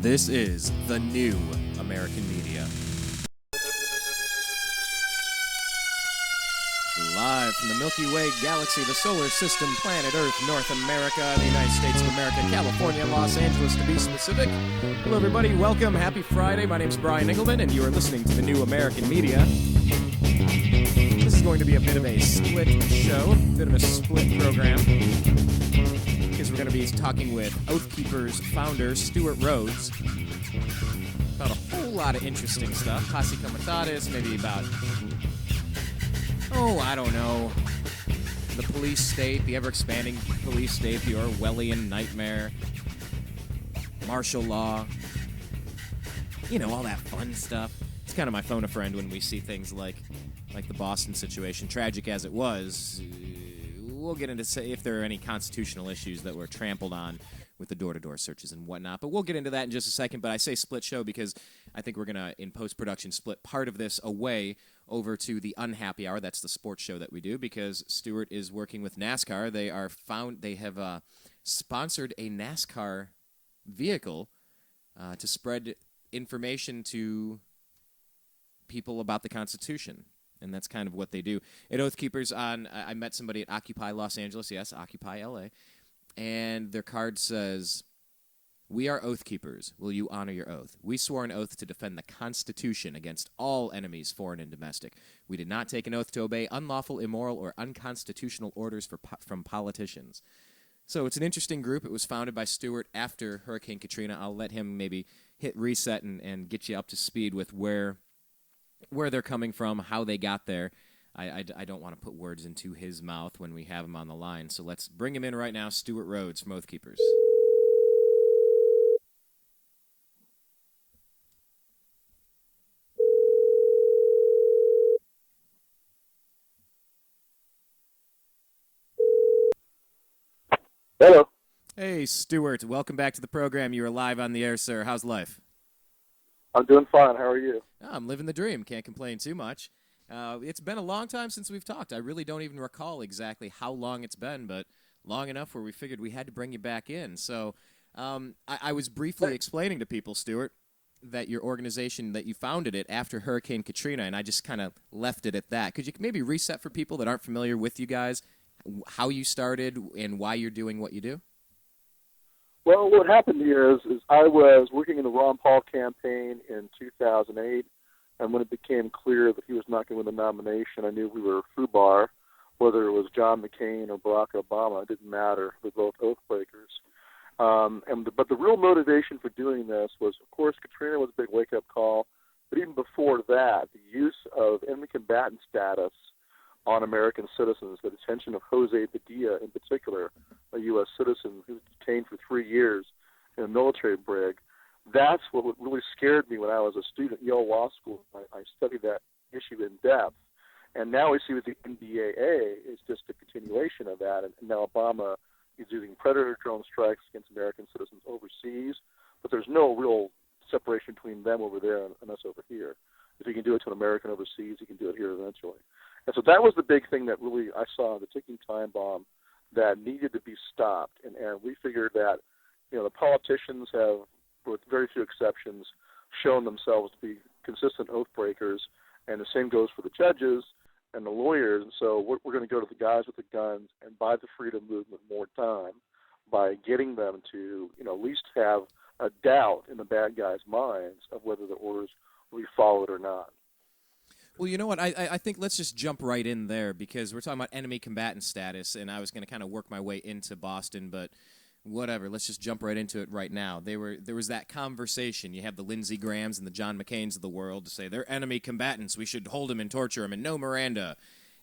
This is the new American media. Live from the Milky Way galaxy, the solar system, planet Earth, North America, the United States of America, California, Los Angeles to be specific. Hello everybody, welcome, happy Friday. My name's Brian Engelman and you are listening to the new American media. This is going to be a bit of a split show, a bit of a split program, because we're going to be talking with Oathkeepers Founder Stewart Rhodes about a whole lot of interesting stuff. Posse Comitatus, maybe about, I don't know, the police state, the ever-expanding police state, the Orwellian nightmare, martial law, all that fun stuff. It's kind of my phone a friend when we see things like the Boston situation, tragic as it was. We'll get into if there are any constitutional issues that were trampled on with the door-to-door searches and whatnot, but we'll get into that in just a second. But I say split show because I think we're going to, in post-production, split part of this away over to the Unhappy Hour. That's the sports show that we do, because Stewart is working with NASCAR. They have sponsored a NASCAR vehicle to spread information to people about the Constitution. And that's kind of what they do. At Oathkeepers, I met somebody at Occupy Los Angeles, yes, Occupy LA, and their card says, "We are Oathkeepers. Will you honor your oath? We swore an oath to defend the Constitution against all enemies, foreign and domestic. We did not take an oath to obey unlawful, immoral, or unconstitutional orders from politicians." So it's an interesting group. It was founded by Stewart after Hurricane Katrina. I'll let him maybe hit reset and get you up to speed with where they're coming from, how they got there. I don't want to put words into his mouth when we have him on the line. So let's bring him in right now, Stewart Rhodes from Oathkeepers. Hello. Hey, Stewart. Welcome back to the program. You are live on the air, sir. How's life? I'm doing fine. How are you? Oh, I'm living the dream. Can't complain too much. It's been a long time since we've talked. I really don't even recall exactly how long it's been, but long enough where we figured we had to bring you back in. So I was briefly explaining to people, Stewart, that your organization, that you founded it after Hurricane Katrina, and I just kind of left it at that. Could you maybe reset for people that aren't familiar with you guys, how you started and why you're doing what you do? Well, what happened here is I was working in the Ron Paul campaign in 2008, and when it became clear that he was not going to win the nomination, I knew we were FUBAR. Whether it was John McCain or Barack Obama, it didn't matter. We're both oath breakers. But the real motivation for doing this was, of course, Katrina was a big wake-up call, but even before that, the use of enemy combatant status on American citizens, the detention of Jose Padilla in particular, a U.S. citizen who was detained for 3 years in a military brig. That's what really scared me when I was a student at Yale Law School. I studied that issue in depth. And now we see with the NDAA is just a continuation of that. And now Obama is using predator drone strikes against American citizens overseas, but there's no real separation between them over there and us over here. If he can do it to an American overseas, he can do it here eventually. And so that was the big thing that really I saw, the ticking time bomb that needed to be stopped. And we figured that, the politicians have, with very few exceptions, shown themselves to be consistent oath breakers, and the same goes for the judges and the lawyers. And so we're going to go to the guys with the guns and buy the freedom movement more time by getting them to, at least have a doubt in the bad guys' minds of whether the orders will be followed or not. Well, you know what? I think let's just jump right in there, because we're talking about enemy combatant status, and I was going to kind of work my way into Boston, but whatever. Let's just jump right into it right now. There was that conversation. You have the Lindsey Grahams and the John McCains of the world to say they're enemy combatants. We should hold them and torture them, and no Miranda.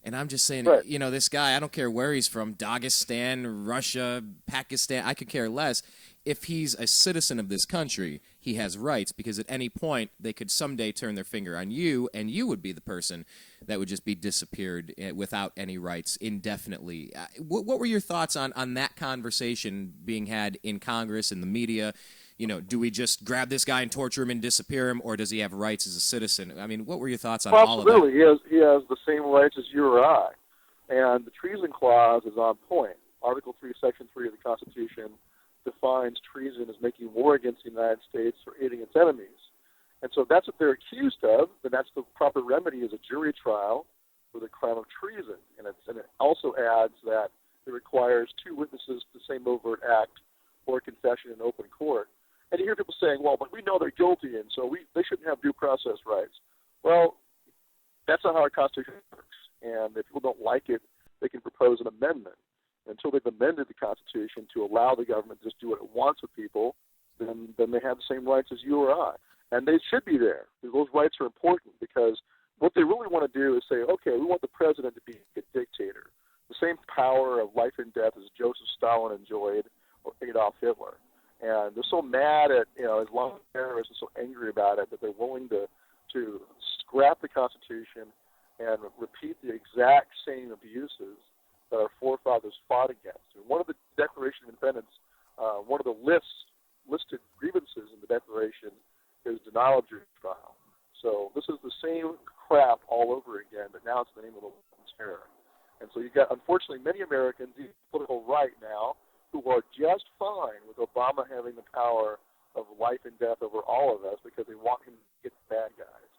And I'm just saying, right. This guy, I don't care where he's from, Dagestan, Russia, Pakistan, I could care less. If he's a citizen of this country, he has rights, because at any point they could someday turn their finger on you, and you would be the person that would just be disappeared without any rights indefinitely. What were your thoughts on that conversation being had in Congress, in the media? Do we just grab this guy and torture him and disappear him, or does he have rights as a citizen? I mean, what were your thoughts on all of that? Absolutely. He has the same rights as you or I. And the Treason Clause is on point. Article 3, Section 3 of the Constitution defines treason as making war against the United States or aiding its enemies. And so that's what they're accused of, and that's the proper remedy is a jury trial for the crime of treason. And it also adds that it requires two witnesses to the same overt act or confession in open court. And you hear people saying, well, but we know they're guilty, and so they shouldn't have due process rights. Well, that's not how our Constitution works. And if people don't like it, they can propose an amendment. Until they've amended the Constitution to allow the government to just do what it wants with people, then they have the same rights as you or I. And they should be there. Those rights are important because what they really want to do is say, okay, we want the president to be a dictator. The same power of life and death as Joseph Stalin enjoyed or Adolf Hitler. And they're so mad at, Islamic terrorists and so angry about it that they're willing to scrap the Constitution and repeat the exact same abuses that our forefathers fought against. And one of the Declaration of Independence, one of the listed grievances in the Declaration is denial of jury trial. So this is the same crap all over again, but now it's the name of the terror. And so you've got, unfortunately, many Americans, even political right now, who are just fine with Obama having the power of life and death over all of us because they want him to get the bad guys.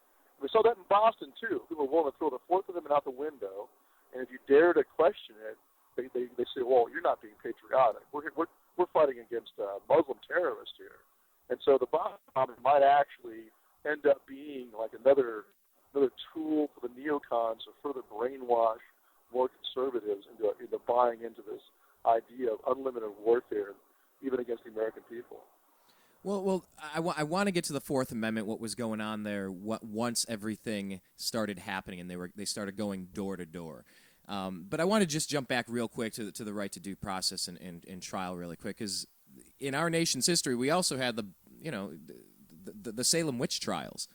We saw that in Boston, too. People are willing to throw the Fourth Amendment out the window, and if you dare to question it, they say, well, you're not being patriotic. We're fighting against Muslim terrorists here. And so the Boston might actually end up being like another tool for the neocons to further brainwash more conservatives into buying into this idea of unlimited warfare, even against the American people. Well, I want to get to the Fourth Amendment, what was going on there once everything started happening and they started going door to door. But I want to just jump back real quick to the right to due process and trial really quick, because in our nation's history, we also had the Salem witch trials.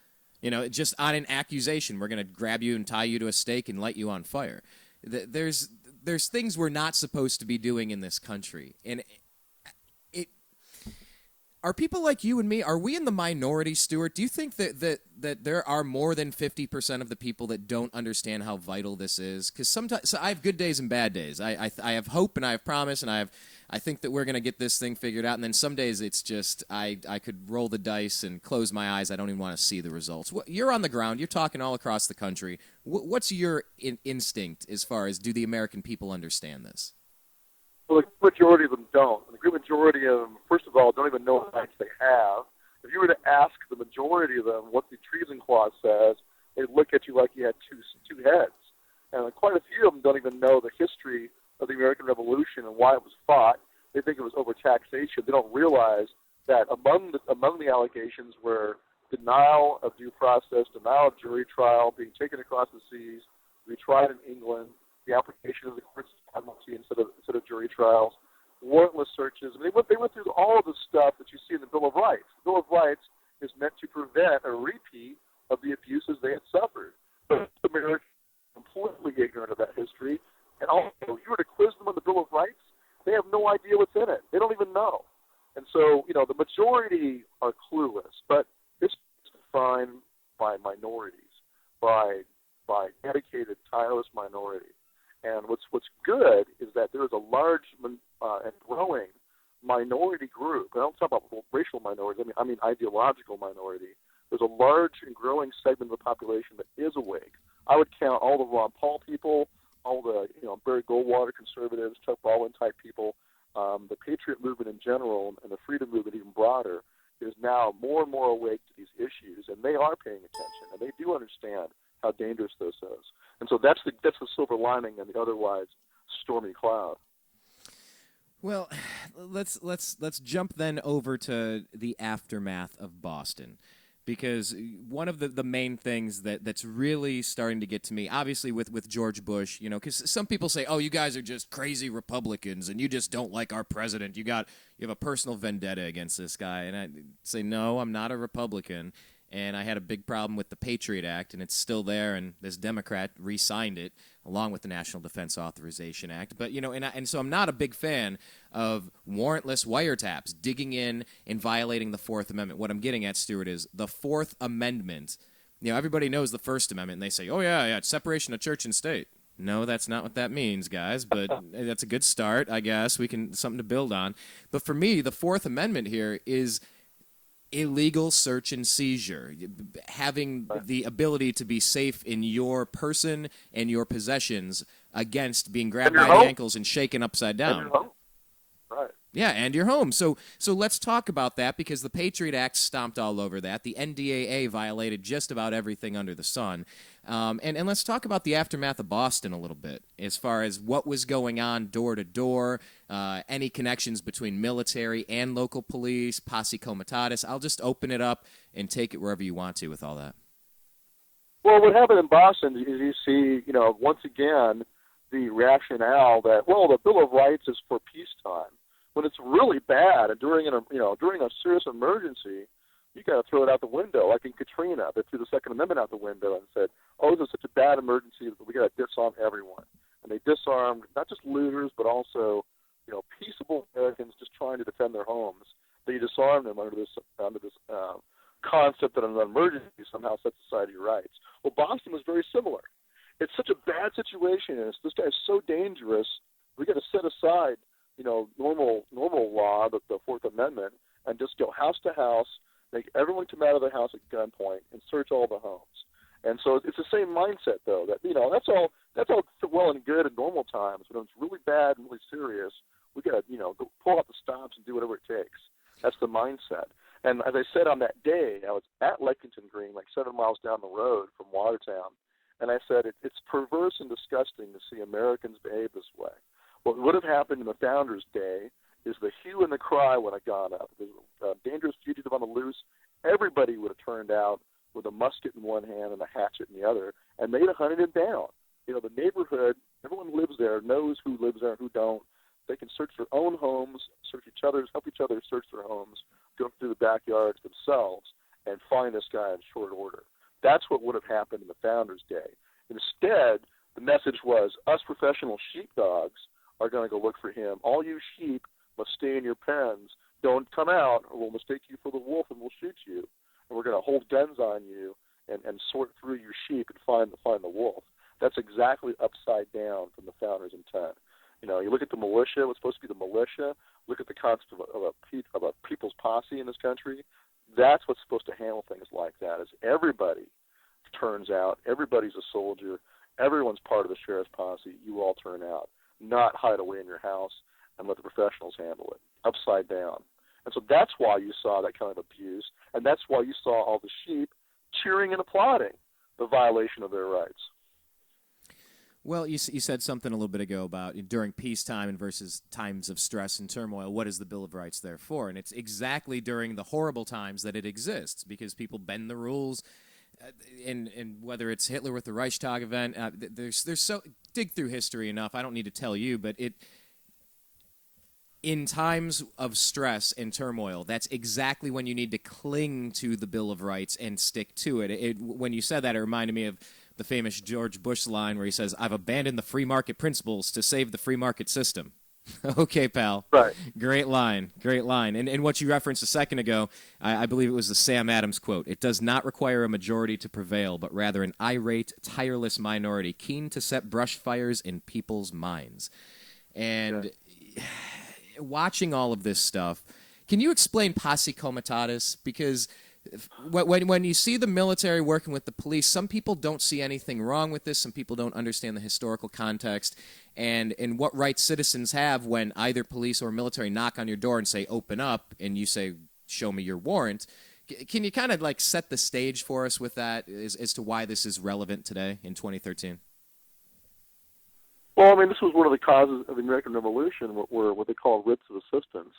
Just on an accusation, we're going to grab you and tie you to a stake and light you on fire. There's things we're not supposed to be doing in this country, and are people like you and me, are we in the minority, Stewart? Do you think that there are more than 50% of the people that don't understand how vital this is? Because sometimes, so I have good days and bad days. I have hope and I have promise, and I think that we're going to get this thing figured out. And then some days it's just I could roll the dice and close my eyes. I don't even want to see the results. You're on the ground. You're talking all across the country. What's your instinct as far as do the American people understand this? Well, the majority of them don't. And the great majority of them, first of all, don't even know what rights they have. If you were to ask the majority of them what the Treason Clause says, they'd look at you like you had two heads. And quite a few of them don't even know the history of the American Revolution and why it was fought. They think it was overtaxation. They don't realize that among the allegations were denial of due process, denial of jury trial, being taken across the seas, retried in England, the application of the court's admiralty instead of jury trials, warrantless searches. I mean, they went through all of the stuff that you see in the Bill of Rights. The Bill of Rights is meant to prevent a repeat of the abuses they had suffered. But Americans are completely ignorant of that history. And also, if you were to quiz them on the Bill of Rights, they have no idea what's in it. They don't even know. And so, the majority are clueless. But this is defined by minorities, by dedicated, tireless minorities. And what's good is that there is a large and growing minority group. And I don't talk about racial minorities. I mean ideological minority. There's a large and growing segment of the population that is awake. I would count all the Ron Paul people, all the Barry Goldwater conservatives, Chuck Baldwin type people, the Patriot movement in general, and the freedom movement even broader is now more and more awake to these issues, and they are paying attention, and they do understand how dangerous this is. And so that's the silver lining in the otherwise stormy cloud. Well, let's jump then over to the aftermath of Boston, because one of the main things that's really starting to get to me, obviously with George Bush, because some people say, oh, you guys are just crazy Republicans and you just don't like our president. You have a personal vendetta against this guy. And I say, no, I'm not a Republican. And I had a big problem with the Patriot Act, and it's still there, and this Democrat re-signed it along with the National Defense Authorization Act. But, and so I'm not a big fan of warrantless wiretaps, digging in and violating the Fourth Amendment. What I'm getting at, Stewart, is the Fourth Amendment. Everybody knows the First Amendment, and they say, oh, yeah, it's separation of church and state. No, that's not what that means, guys, but that's a good start, I guess. We can something to build on. But for me, the Fourth Amendment here is illegal search and seizure, having the ability to be safe in your person and your possessions against being grabbed by the ankles and shaken upside down. And your home. Right. Yeah, and your home. So let's talk about that, because the Patriot Act stomped all over that. The NDAA violated just about everything under the sun. And let's talk about the aftermath of Boston a little bit, as far as what was going on door to door, any connections between military and local police, Posse Comitatus. I'll just open it up and take it wherever you want to with all that. Well, what happened in Boston is you see, once again, the rationale that, well, the Bill of Rights is for peacetime. When it's really bad and during a serious emergency, you got to throw it out the window. Like in Katrina, they threw the Second Amendment out the window and said, "Oh, this is such a bad emergency that we got to disarm everyone." And they disarmed not just looters, but also, peaceable Americans just trying to defend their homes. They disarmed them under this concept that an emergency somehow sets aside your rights. Well, Boston was very similar. It's such a bad situation, and this guy is so dangerous. We got to set aside normal law, the Fourth Amendment, and just go house to house, make everyone come out of their house at gunpoint, and search all the homes. And so it's the same mindset, though, that that's all well and good in normal times, but when it's really bad and really serious, we got to go pull out the stops and do whatever it takes. That's the mindset. And as I said on that day, I was at Lexington Green, like 7 miles down the road from Watertown, and I said it's perverse and disgusting to see Americans behave this way. What would have happened in the Founders' Day is the hue and the cry would have gone up. There's a dangerous fugitive on the loose. Everybody would have turned out with a musket in one hand and a hatchet in the other, and they'd have hunted him down. The neighborhood, everyone lives there, knows who lives there and who don't. They can search their own homes, search each other's, help each other search their homes, go through the backyards themselves, and find this guy in short order. That's what would have happened in the Founders' Day. Instead, the message was, us professional sheepdogs are going to go look for him. All you sheep must stay in your pens. Don't come out, or we'll mistake you for the wolf and we'll shoot you. And we're going to hold guns on you and sort through your sheep and find the wolf. That's exactly upside down from the Founders' intent. You look at the militia, what's supposed to be the militia, look at the concept of a people's posse in this country. That's what's supposed to handle things like that, is everybody turns out, everybody's a soldier, everyone's part of the sheriff's posse, you all turn out, not hide away in your house and let the professionals handle it, upside down. And so that's why you saw that kind of abuse, and that's why you saw all the sheep cheering and applauding the violation of their rights. Well, you said something a little bit ago about during peacetime and versus times of stress and turmoil, what is the Bill of Rights there for? And it's exactly during the horrible times that it exists, because people bend the rules. And whether it's Hitler with the Reichstag event, there's so dig through history enough. I don't need to tell you, but in times of stress and turmoil, that's exactly when you need to cling to the Bill of Rights and stick to it. When you said that, it reminded me of the famous George Bush line where he says, "I've abandoned the free market principles to save the free market system." Okay, pal. Right. Great line. Great line. And what you referenced a second ago, I believe it was the Sam Adams quote. It does not require a majority to prevail, but rather an irate, tireless minority keen to set brush fires in people's minds. And watching all of this stuff, can you explain Posse Comitatus? Because when you see the military working with the police, some people don't see anything wrong with this. Some people don't understand the historical context and what rights citizens have when either police or military knock on your door and say, "Open up," and you say, "Show me your warrant." Can you kind of like set the stage for us with that as to why this is relevant today in 2013? Well, I mean, this was one of the causes of the American Revolution, what they call writs of assistance.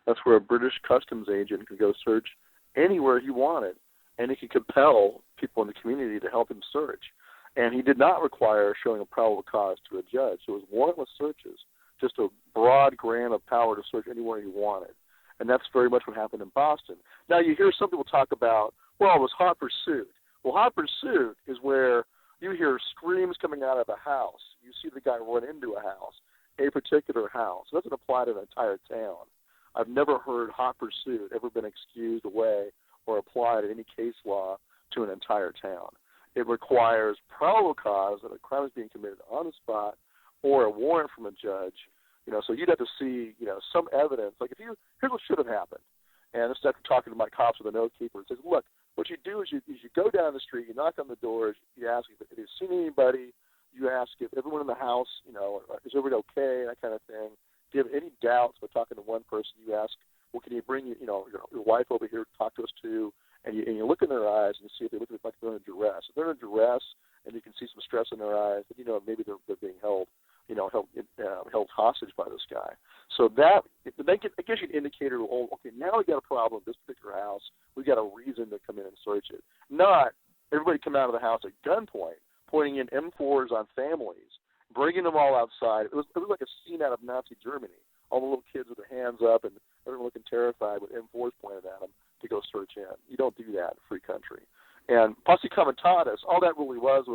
That's where a British customs agent could go search anywhere he wanted, and he could compel people in the community to help him search. And he did not require showing a probable cause to a judge. So it was warrantless searches, just a broad grant of power to search anywhere he wanted. And that's very much what happened in Boston. Now, you hear some people talk about, well, it was hot pursuit. Well, hot pursuit is where you hear screams coming out of a house. You see the guy run into a house, a particular house. It doesn't apply to an entire town. I've never heard hot pursuit ever been excused away or applied in any case law to an entire town. it requires probable cause that a crime is being committed on the spot or a warrant from a judge. So you'd have to see, some evidence. Like here's what should have happened. And this is after talking to my cops with an Oathkeeper. It says, look, what you do is you go down the street, you knock on the doors, you ask if you've seen anybody, you ask if everyone in the house, is everybody okay, that kind of thing. If you have any doubts by talking to one person, you ask, well, can you bring your wife over here to talk to us too? And you look in their eyes and you see if they look like they're under duress. If they're under duress and you can see some stress in their eyes, then maybe they're being held hostage by this guy. So that it gives you an indicator. Oh, okay, now we got a problem with this particular house. We got a reason to come in and search it. Not everybody come out of the house at gunpoint, pointing in M4s on families, bringing them all outside. It was like a scene out of Nazi Germany. All the little kids with their hands up and everyone looking terrified with M4s pointed at them to go search in. You don't do that in a free country. And Posse Comitatus, all that really was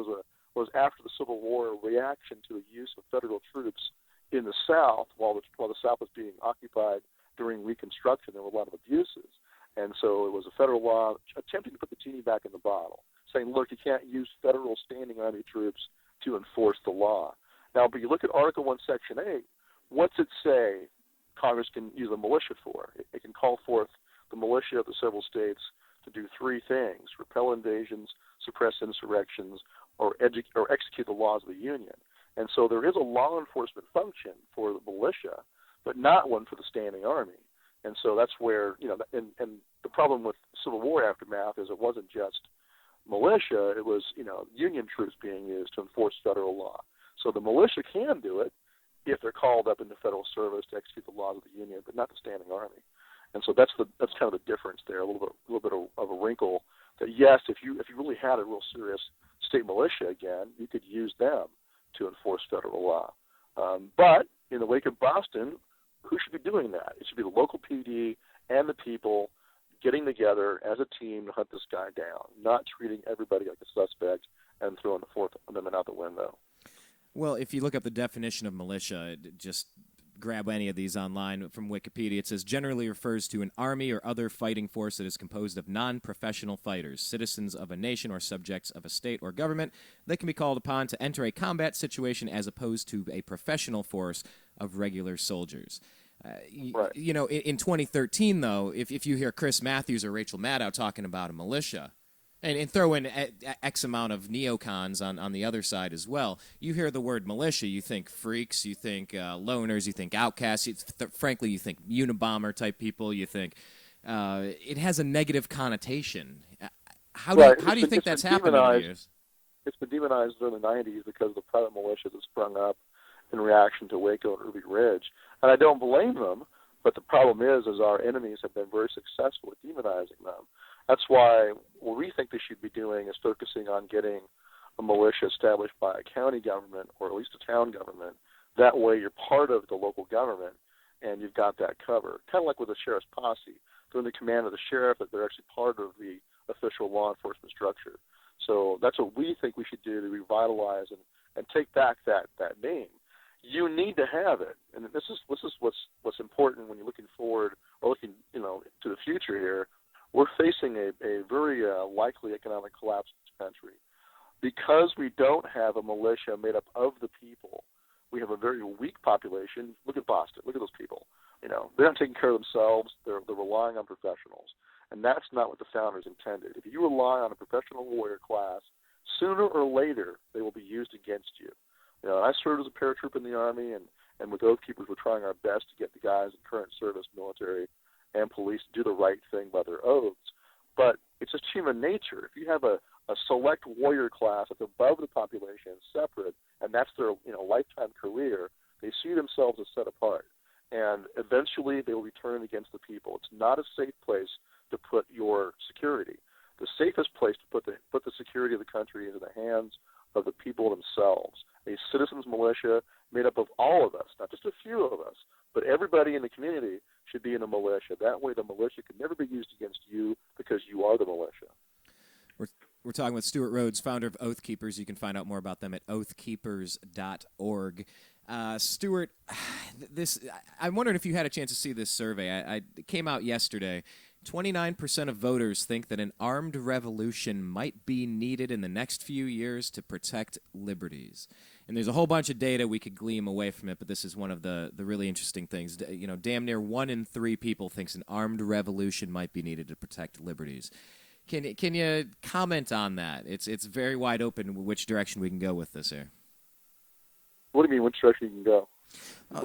after the Civil War a reaction to the use of federal troops in the South while the South was being occupied during Reconstruction. There were a lot of abuses. And so it was a federal law attempting to put the genie back in the bottle, saying, look, you can't use federal standing army troops to enforce the law. Now, but you look at Article 1, Section 8, what's it say Congress can use a militia for? It can call forth the militia of the several states to do three things: repel invasions, suppress insurrections, or execute the laws of the Union. And so there is a law enforcement function for the militia, but not one for the standing army. And so that's where, and the problem with Civil War aftermath is it wasn't just militia, it was, Union troops being used to enforce federal law. So the militia can do it if they're called up into federal service to execute the laws of the Union, but not the standing army. And so that's kind of the difference there, a little bit of a wrinkle. That yes, if you really had a real serious state militia again, you could use them to enforce federal law. But in the wake of Boston, who should be doing that? It should be the local PD and the people getting together as a team to hunt this guy down, not treating everybody like a suspect and throwing the Fourth Amendment out the window. Well, if you look up the definition of militia, just grab any of these online from Wikipedia. It says generally refers to an army or other fighting force that is composed of non-professional fighters, citizens of a nation or subjects of a state or government that can be called upon to enter a combat situation as opposed to a professional force of regular soldiers. Right. In 2013, though, if you hear Chris Matthews or Rachel Maddow talking about a militia, and throw in X amount of neocons on the other side as well, you hear the word militia, you think freaks, you think loners, you think outcasts, frankly, you think Unabomber-type people, you think it has a negative connotation. How do you think that's happened over the years? It's been demonized during the 90s because of the private militias that sprung up in reaction to Waco and Ruby Ridge. And I don't blame them, but the problem is our enemies have been very successful at demonizing them. That's why what we think they should be doing is focusing on getting a militia established by a county government or at least a town government. That way you're part of the local government and you've got that covered. Kind of like with the sheriff's posse. They're in the command of the sheriff, but they're actually part of the official law enforcement structure. So that's what we think we should do to revitalize and take back that name. You need to have it. And this is what's important when you're looking forward or looking to the future here. We're facing a very likely economic collapse in this country. Because we don't have a militia made up of the people, we have a very weak population. Look at Boston. Look at those people. They're not taking care of themselves. They're relying on professionals. And that's not what the founders intended. If you rely on a professional warrior class, sooner or later they will be used against you. I served as a paratrooper in the Army, and with Oathkeepers we're trying our best to get the guys in current service, military, and police to do the right thing by their oaths. But it's just human nature. If you have a select warrior class that's above the population, separate, and that's their lifetime career, they see themselves as set apart. And eventually they will be turned against the people. It's not a safe place to put your security. The safest place to put the security of the country is in the hands of the people themselves. A citizens militia made up of all of us, not just a few of us, but everybody in the community should be in a militia. That way the militia can never be used against you because you are the militia. We're talking with Stewart Rhodes, founder of Oathkeepers. You can find out more about them at oathkeepers.org. Stewart, I'm wondering if you had a chance to see this survey. It came out yesterday. 29% of voters think that an armed revolution might be needed in the next few years to protect liberties. And there's a whole bunch of data we could glean away from it, but this is one of the really interesting things. You know, damn near 1 in 3 people thinks an armed revolution might be needed to protect liberties. Can you comment on that? It's very wide open which direction we can go with this here. What do you mean, which direction you can go?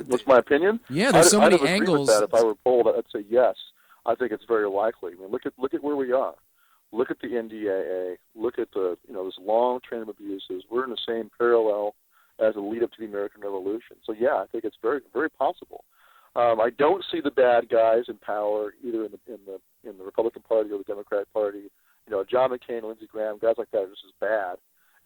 What's my opinion? Yeah, there's so many I'd angles. Agree with that. If I were polled, I'd say yes. I think it's very likely. I mean, look at where we are. Look at the NDAA. Look at this long train of abuses. We're in the same parallel as the lead up to the American Revolution. So yeah, I think it's very, very possible. I don't see the bad guys in power either in the Republican Party or the Democrat Party. You know, John McCain, Lindsey Graham, guys like that are just as bad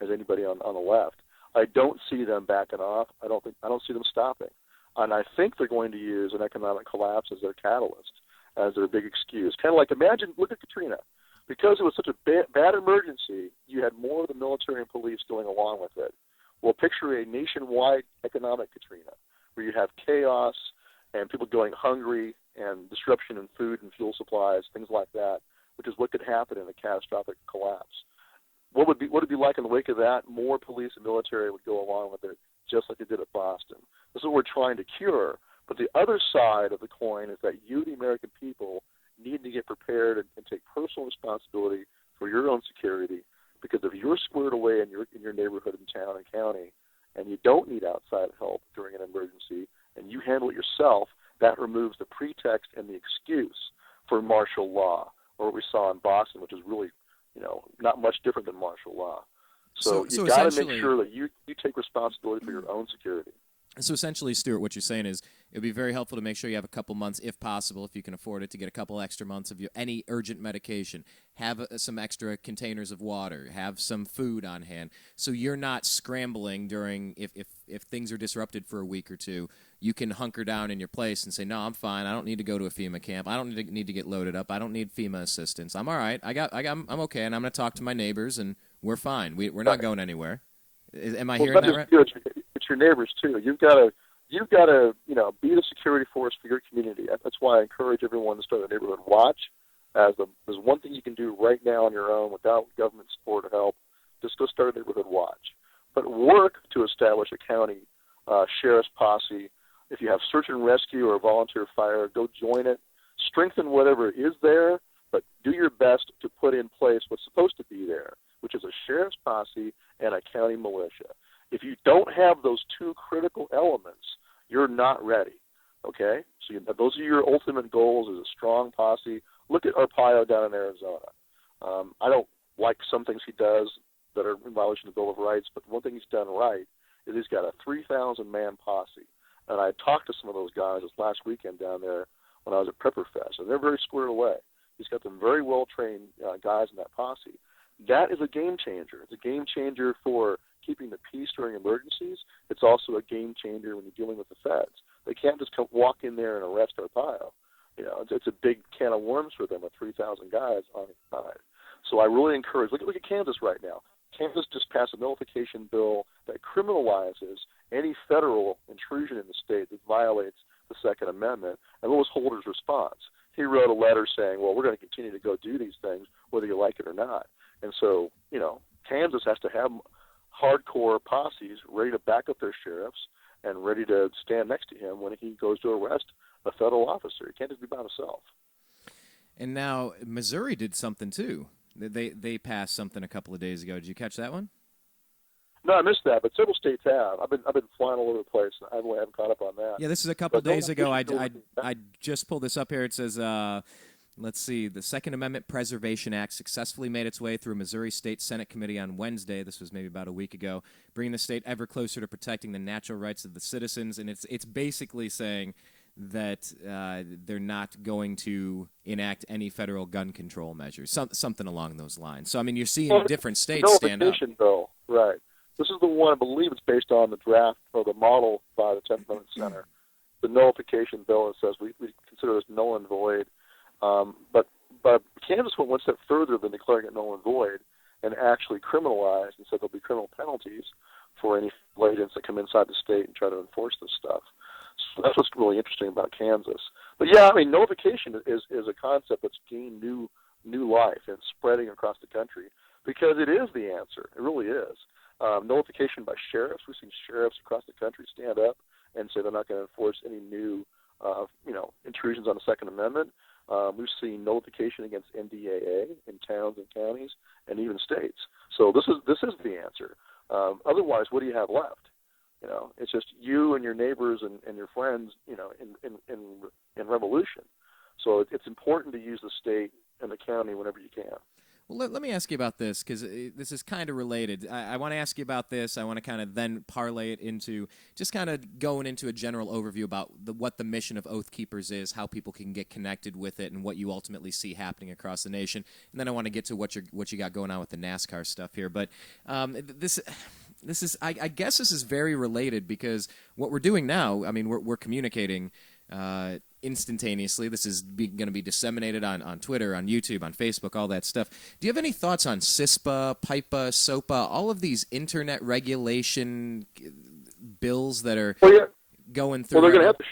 as anybody on the left. I don't see them backing off. I don't see them stopping. And I think they're going to use an economic collapse as their catalyst, as their big excuse. Kind of like, look at Katrina. Because it was such a bad emergency, you had more of the military and police going along with it. Well, picture a nationwide economic Katrina, where you have chaos and people going hungry and disruption in food and fuel supplies, things like that, which is what could happen in a catastrophic collapse. What would it be like in the wake of that? More police and military would go along with it, just like they did at Boston. This is what we're trying to cure. But the other side of the coin is that you, the American people, need to get prepared and take personal responsibility for your own security. Because if you're squared away in your neighborhood and town and county, and you don't need outside help during an emergency, and you handle it yourself, that removes the pretext and the excuse for martial law, or what we saw in Boston, which is really, not much different than martial law. So you got to make sure that you take responsibility for your own security. So essentially, Stewart, what you're saying is it would be very helpful to make sure you have a couple months, if possible, if you can afford it, to get a couple extra months of any urgent medication, have some extra containers of water, have some food on hand, so you're not scrambling during if things are disrupted for a week or two. You can hunker down in your place and say, no, I'm fine. I don't need to go to a FEMA camp. I don't need to get loaded up. I don't need FEMA assistance. I'm all right. I'm okay, and I'm going to talk to my neighbors, and we're fine. We're not going anywhere. Am I hearing that right? It's your neighbors too. You've got to be the security force for your community. That's why I encourage everyone to start a neighborhood watch. There's one thing you can do right now on your own without government support or help. Just go start a neighborhood watch. But work to establish a county sheriff's posse. If you have search and rescue or volunteer fire, go join it. Strengthen whatever is there, but do your best to put in place what's supposed to be there, which is a sheriff's posse and a county militia. If you don't have those two critical elements, you're not ready, okay? So those are your ultimate goals, is a strong posse. Look at Arpaio down in Arizona. I don't like some things he does that are in violation of the Bill of Rights, but one thing he's done right is he's got a 3,000-man posse. And I talked to some of those guys this last weekend down there when I was at Prepper Fest, and they're very squared away. He's got some very well-trained guys in that posse. That is a game changer. It's a game changer for keeping the peace during emergencies. It's also a game changer when you're dealing with the feds. They can't just walk in there and arrest Arpaio. It's a big can of worms for them with 3,000 guys on his side. So I really encourage, look at Kansas right now. Kansas just passed a nullification bill that criminalizes any federal intrusion in the state that violates the Second Amendment. And what was Holder's response? He wrote a letter saying, well, we're going to continue to go do these things whether you like it or not. And so, Kansas has to have hardcore posses ready to back up their sheriffs and ready to stand next to him when he goes to arrest a federal officer. He can't just be by himself. And now Missouri did something too. They passed something a couple of days ago. Did you catch that one? No, I missed that, but several states have. I've been flying all over the place. I haven't caught up on that. Yeah, this is a couple of days ago. I just pulled this up here. It says, let's see, the Second Amendment Preservation Act successfully made its way through Missouri State Senate Committee on Wednesday. This was maybe about a week ago, bringing the state ever closer to protecting the natural rights of the citizens. And it's basically saying that they're not going to enact any federal gun control measures, something along those lines. So, I mean, you're seeing different states stand up. Bill, right. This is the one, I believe it's based on the draft or the model by the 10th Amendment Center. The nullification bill, it says we consider this null and void. But Kansas went one step further than declaring it null and void and actually criminalized and said there'll be criminal penalties for any agents that come inside the state and try to enforce this stuff. that's what's really interesting about Kansas. But yeah, I mean, nullification is a concept that's gained new life and spreading across the country because it is the answer. It really is. Nullification by sheriffs. We've seen sheriffs across the country stand up and say they're not going to enforce any new, intrusions on the Second Amendment. We've seen nullification against NDAA in towns and counties and even states. So this is the answer. Otherwise, what do you have left? It's just you and your neighbors and your friends, in revolution. So it's important to use the state and the county whenever you can. Well, let me ask you about this, because this is kind of related. I want to ask you about this. I want to kind of then parlay it into just kind of going into a general overview about what the mission of Oathkeepers is, how people can get connected with it, and what you ultimately see happening across the nation. And then I want to get to what you got going on with the NASCAR stuff here. But this is, I guess this is very related, because what we're doing now, I mean, we're communicating instantaneously. This is going to be disseminated on Twitter, on YouTube, on Facebook, all that stuff. Do you have any thoughts on CISPA, PIPA, SOPA, all of these internet regulation bills that are going through? Well, they're going to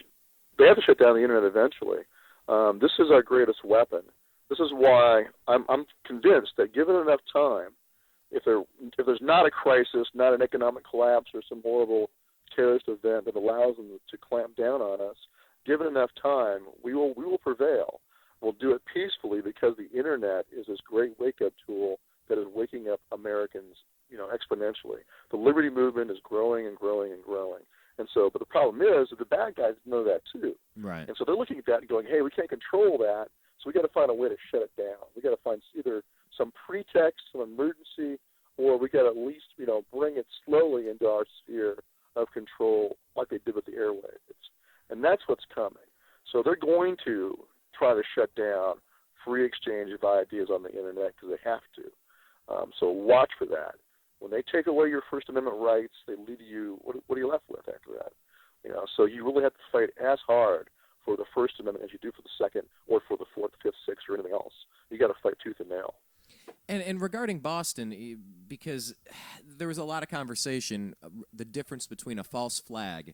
they have to shut down the internet eventually. This is our greatest weapon. This is why I'm convinced that given enough time, if there's not a crisis, not an economic collapse or some horrible terrorist event that allows them to clamp down on us, given enough time, we will prevail. We'll do it peacefully because the internet is this great wake-up tool that is waking up Americans, exponentially. The liberty movement is growing and growing and growing. And so, but the problem is that the bad guys know that too. Right. And so they're looking at that and going, hey, we can't control that, so we got to find a way to shut it down. We got to find either some pretext, some emergency, or we got to at least, bring it slowly into our sphere of control like they did with the airwaves. And that's what's coming. So they're going to try to shut down free exchange of ideas on the internet because they have to. So watch for that. When they take away your First Amendment rights, they lead you, what are you left with after that? So you really have to fight as hard for the First Amendment as you do for the Second or for the Fourth, Fifth, Sixth, or anything else. You got to fight tooth and nail. And regarding Boston, because there was a lot of conversation, the difference between a false flag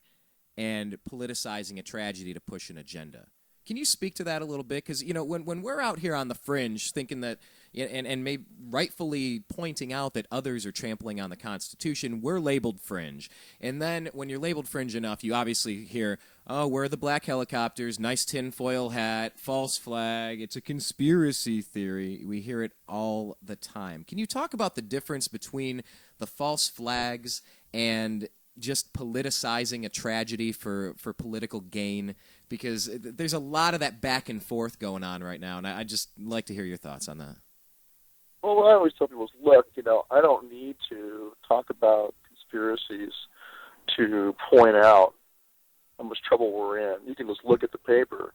and politicizing a tragedy to push an agenda. Can you speak to that a little bit? Because, when we're out here on the fringe thinking that, and maybe rightfully pointing out that others are trampling on the Constitution, we're labeled fringe. And then when you're labeled fringe enough, you obviously hear, oh, where are the black helicopters, nice tinfoil hat, false flag, it's a conspiracy theory. We hear it all the time. Can you talk about the difference between the false flags and just politicizing a tragedy for political gain? Because there's a lot of that back and forth going on right now, and I'd just like to hear your thoughts on that. Well, what I always tell people is, look, I don't need to talk about conspiracies to point out how much trouble we're in. You can just look at the paper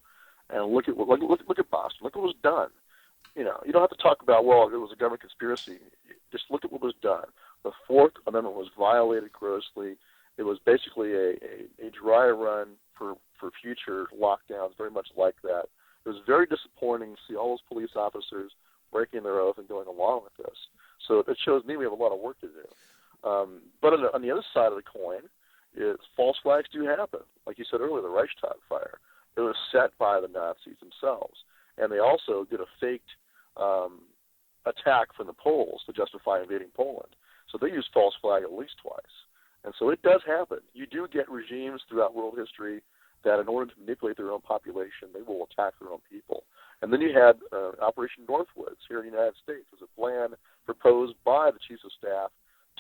and look at Boston. Look what was done. You don't have to talk about, well, it was a government conspiracy. Just look at what was done. The Fourth Amendment was violated grossly. It was basically a dry run for future lockdowns, very much like that. It was very disappointing to see all those police officers breaking their oath and going along with this. So it shows me we have a lot of work to do. But on the other side of the coin, is false flags do happen. Like you said earlier, the Reichstag fire. It was set by the Nazis themselves. And they also did a faked attack from the Poles to justify invading Poland. So they used false flag at least twice. And so it does happen. You do get regimes throughout world history that in order to manipulate their own population, they will attack their own people. And then you had Operation Northwoods here in the United States. It was a plan proposed by the chiefs of staff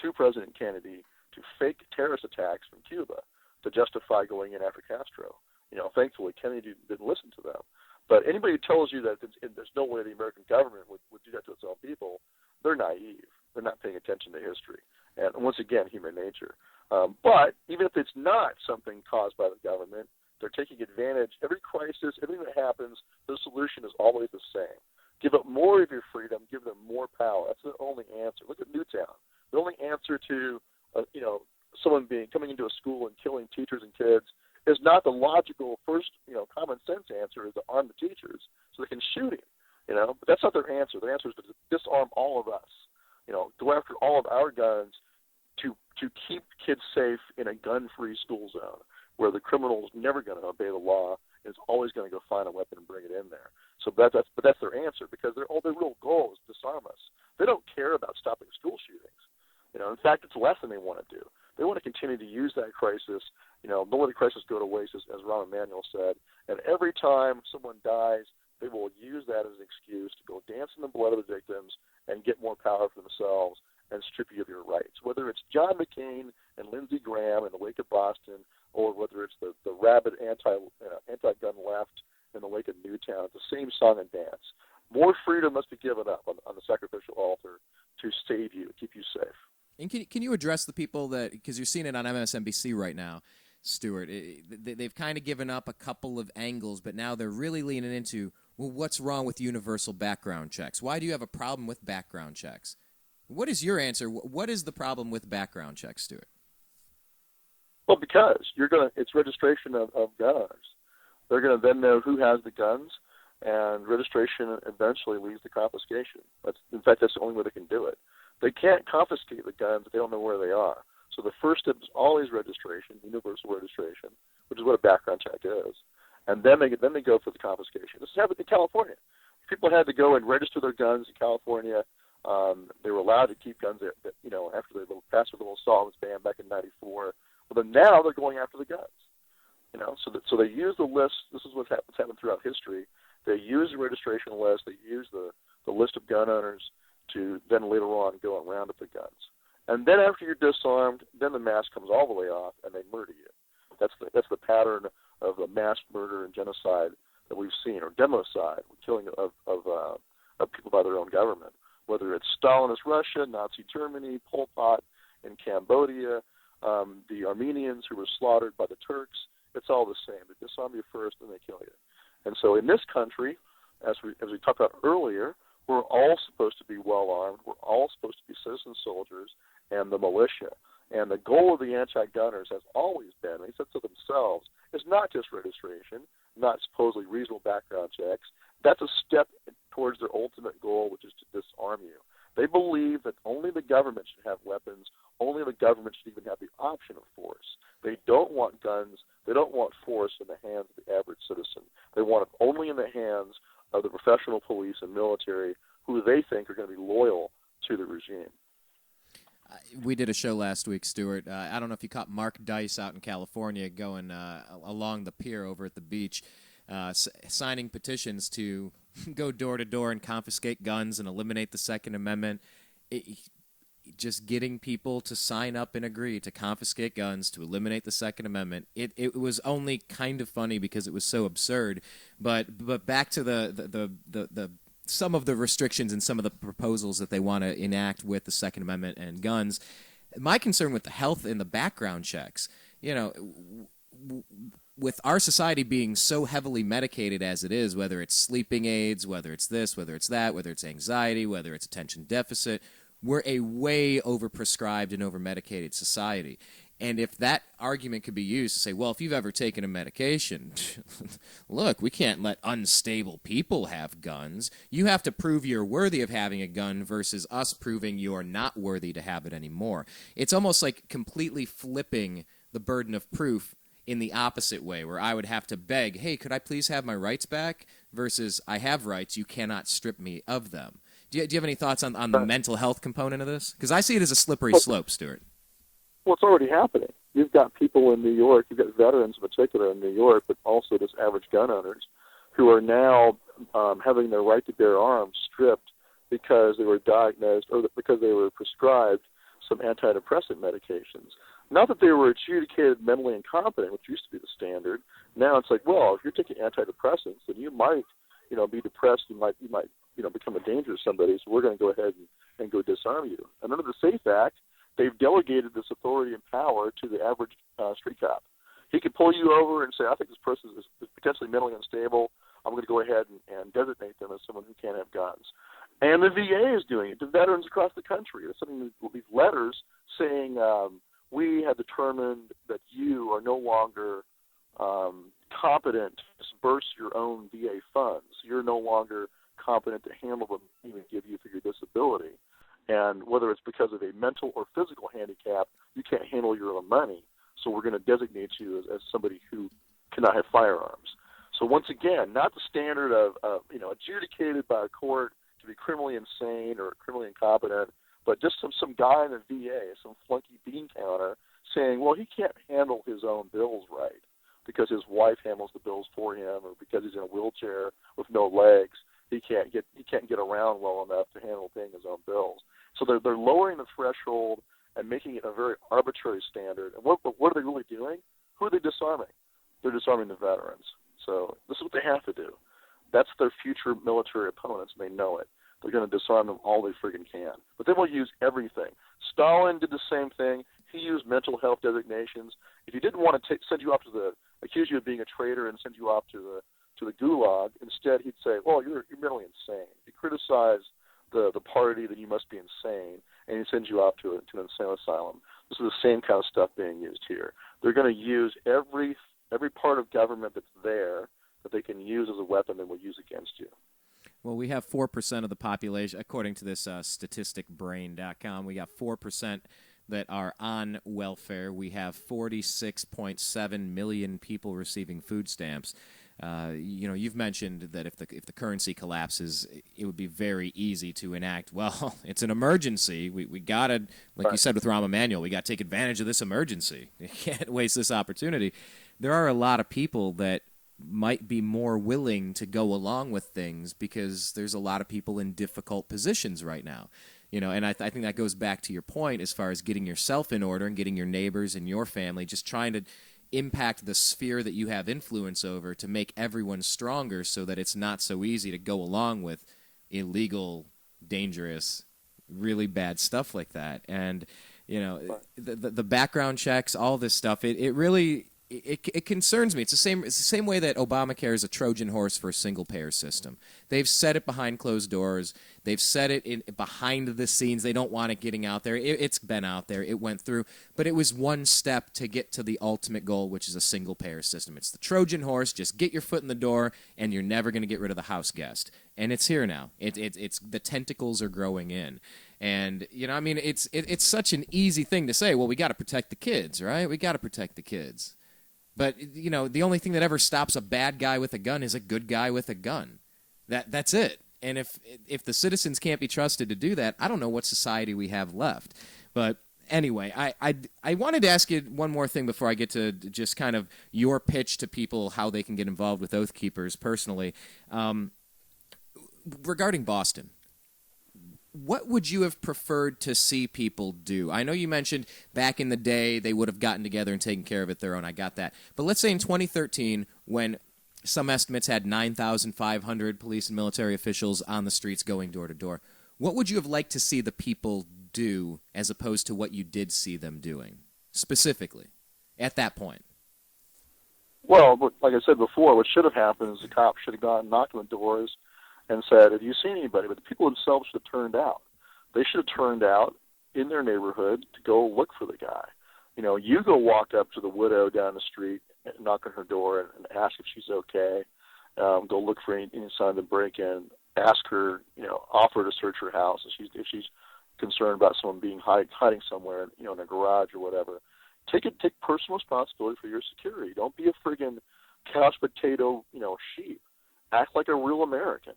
to President Kennedy to fake terrorist attacks from Cuba to justify going in after Castro. Thankfully, Kennedy didn't listen to them. But anybody who tells you that there's no way the American government would do that to its own people, they're naive. They're not paying attention to history. And once again, human nature. But even if it's not something caused by the government, they're taking advantage. Every crisis, everything that happens, the solution is always the same. Give up more of your freedom, give them more power. That's the only answer. Look at Newtown. The only answer to someone coming into a school and killing teachers and kids is not the logical first common sense answer is to arm the teachers so they can shoot him. But that's not their answer. Their answer is to disarm all of us. Go after all of our guns to keep kids safe in a gun-free school zone. where the criminal is never going to obey the law and is always going to go find a weapon and bring it in there. So but that's their answer, because their real goal is to disarm us. They don't care about stopping school shootings. In fact, it's less than they want to do. They want to continue to use that crisis. Don't let the crisis go to waste, as Rahm Emanuel said. And every time someone dies, they will use that as an excuse to go dance in the blood of the victims and get more power for themselves and strip you of your rights. Whether it's John McCain and Lindsey Graham in the wake of Boston, or whether it's the rabid anti-gun left in the wake of Newtown, it's the same song and dance. More freedom must be given up on the sacrificial altar to save you, to keep you safe. And can you address the people that, because you're seeing it on MSNBC right now, Stewart, they've kind of given up a couple of angles, but now they're really leaning into, well, what's wrong with universal background checks? Why do you have a problem with background checks? What is your answer? What is the problem with background checks, Stewart? Well, because it's registration of gun owners. They're going to then know who has the guns, and registration eventually leads to confiscation. In fact, that's the only way they can do it. They can't confiscate the guns if they don't know where they are. So the first step is always registration, universal registration, which is what a background check is. And then they go for the confiscation. This happened in California. People had to go and register their guns in California. They were allowed to keep guns there, after the passed the little assault was banned back in '94. Well, then now they're going after the guns. So they use the list. This is what's happened throughout history. They use the registration list. They use the list of gun owners to then later on go and round up the guns. And then after you're disarmed, then the mask comes all the way off and they murder you. That's the pattern of the mass murder and genocide that we've seen, or democide, killing of people by their own government. Whether it's Stalinist Russia, Nazi Germany, Pol Pot in Cambodia, the Armenians who were slaughtered by the Turks, it's all the same. They disarm you first and they kill you. And so in this country, as we talked about earlier, we're all supposed to be well-armed. We're all supposed to be citizen soldiers and the militia. And the goal of the anti-gunners has always been, they said so themselves, is not just registration, not supposedly reasonable background checks. That's a step towards their ultimate goal, which is to disarm you. They believe that only the government should have weapons. Only the government should even have the option of force. They don't want guns. They don't want force in the hands of the average citizen. They want it only in the hands of the professional police and military, who they think are going to be loyal to the regime. We did a show last week, Stewart. I don't know if you caught Mark Dice out in California going along the pier over at the beach, signing petitions to go door to door and confiscate guns and eliminate the Second Amendment. Just getting people to sign up and agree to confiscate guns, to eliminate the Second Amendment. It was only kind of funny because it was so absurd. But back to the some of the restrictions and some of the proposals that they want to enact with the Second Amendment and guns. My concern with the health and the background checks, with our society being so heavily medicated as it is, whether it's sleeping aids, whether it's this, whether it's that, whether it's anxiety, whether it's attention deficit, we're a way overprescribed and overmedicated society. And if that argument could be used to say, well, if you've ever taken a medication, look, we can't let unstable people have guns. You have to prove you're worthy of having a gun versus us proving you're not worthy to have it anymore. It's almost like completely flipping the burden of proof in the opposite way, where I would have to beg, hey, could I please have my rights back? Versus I have rights, you cannot strip me of them. Do you have any thoughts on the mental health component of this? Because I see it as a slippery slope, Stewart. Well, it's already happening. You've got people in New York, you've got veterans in particular in New York, but also just average gun owners who are now having their right to bear arms stripped because they were diagnosed or because they were prescribed some antidepressant medications. Not that they were adjudicated mentally incompetent, which used to be the standard. Now it's like, well, if you're taking antidepressants, then you might, be depressed. You might, become a danger to somebody. So we're going to go ahead and go disarm you. And under the SAFE Act, they've delegated this authority and power to the average street cop. He could pull you over and say, I think this person is potentially mentally unstable. I'm going to go ahead and designate them as someone who can't have guns. And the VA is doing it to veterans across the country. They're sending these letters saying, we have determined that you are no longer competent to disburse your own VA funds. You're no longer competent to handle them even give you for your disability. And whether it's because of a mental or physical handicap, you can't handle your own money. so we're going to designate you as somebody who cannot have firearms. So once again, not the standard of adjudicated by a court to be criminally insane or criminally incompetent, but just some guy in the VA, some flunky bean counter, saying, well, he can't handle his own bills right because his wife handles the bills for him, or because he's in a wheelchair with no legs, he can't get around well enough to handle paying his own bills. So they're lowering the threshold and making it a very arbitrary standard. And what are they really doing? Who are they disarming? They're disarming the veterans. So this is what they have to do. That's their future military opponents, and they know it. They're going to disarm them all they friggin' can. But they will use everything. Stalin did the same thing. He used mental health designations. If he didn't want to send you off to accuse you of being a traitor and send you off to the gulag, instead he'd say, well, you're mentally insane. You criticize the party, that you must be insane, and he sends you off to an insane asylum. This is the same kind of stuff being used here. They're going to use every part of government that's there that they can use as a weapon they will use against you. Well, we have 4% of the population, according to this statisticbrain.com, we got 4% that are on welfare. We have 46.7 million people receiving food stamps. You've mentioned that if the currency collapses, it would be very easy to enact, well, it's an emergency. We got to, like you said with Rahm Emanuel, we got to take advantage of this emergency. You can't waste this opportunity. There are a lot of people that might be more willing to go along with things because there's a lot of people in difficult positions right now. And I think that goes back to your point as far as getting yourself in order and getting your neighbors and your family, just trying to impact the sphere that you have influence over to make everyone stronger so that it's not so easy to go along with illegal, dangerous, really bad stuff like that. And, the background checks, all this stuff, it really... It concerns me. It's the same way that Obamacare is a Trojan horse for a single-payer system. They've said it behind closed doors. They've said it behind the scenes. They don't want it getting out there. It's been out there. It went through. But it was one step to get to the ultimate goal, which is a single-payer system. It's the Trojan horse. Just get your foot in the door, and you're never going to get rid of the house guest. And it's here now. It's the tentacles are growing in. And, it's such an easy thing to say, well, we got to protect the kids, right? We got to protect the kids. But, the only thing that ever stops a bad guy with a gun is a good guy with a gun. That's it. And if the citizens can't be trusted to do that, I don't know what society we have left. But anyway, I wanted to ask you one more thing before I get to just kind of your pitch to people, how they can get involved with Oath Keepers personally. Regarding Boston, what would you have preferred to see people do? I know you mentioned back in the day they would have gotten together and taken care of it their own. I got that. But let's say in 2013, when some estimates had 9,500 police and military officials on the streets going door to door, what would you have liked to see the people do as opposed to what you did see them doing, specifically, at that point? Well, like I said before, what should have happened is the cops should have gone and knocked on the doors and said, have you seen anybody? But the people themselves should have turned out. They should have turned out in their neighborhood to go look for the guy. You go walk up to the widow down the street and knock on her door and ask if she's okay. Go look for any sign of break-in. Ask her, offer to search her house if she's concerned about someone being hiding somewhere, in a garage or whatever. Take personal responsibility for your security. Don't be a friggin' couch potato, sheep. Act like a real American.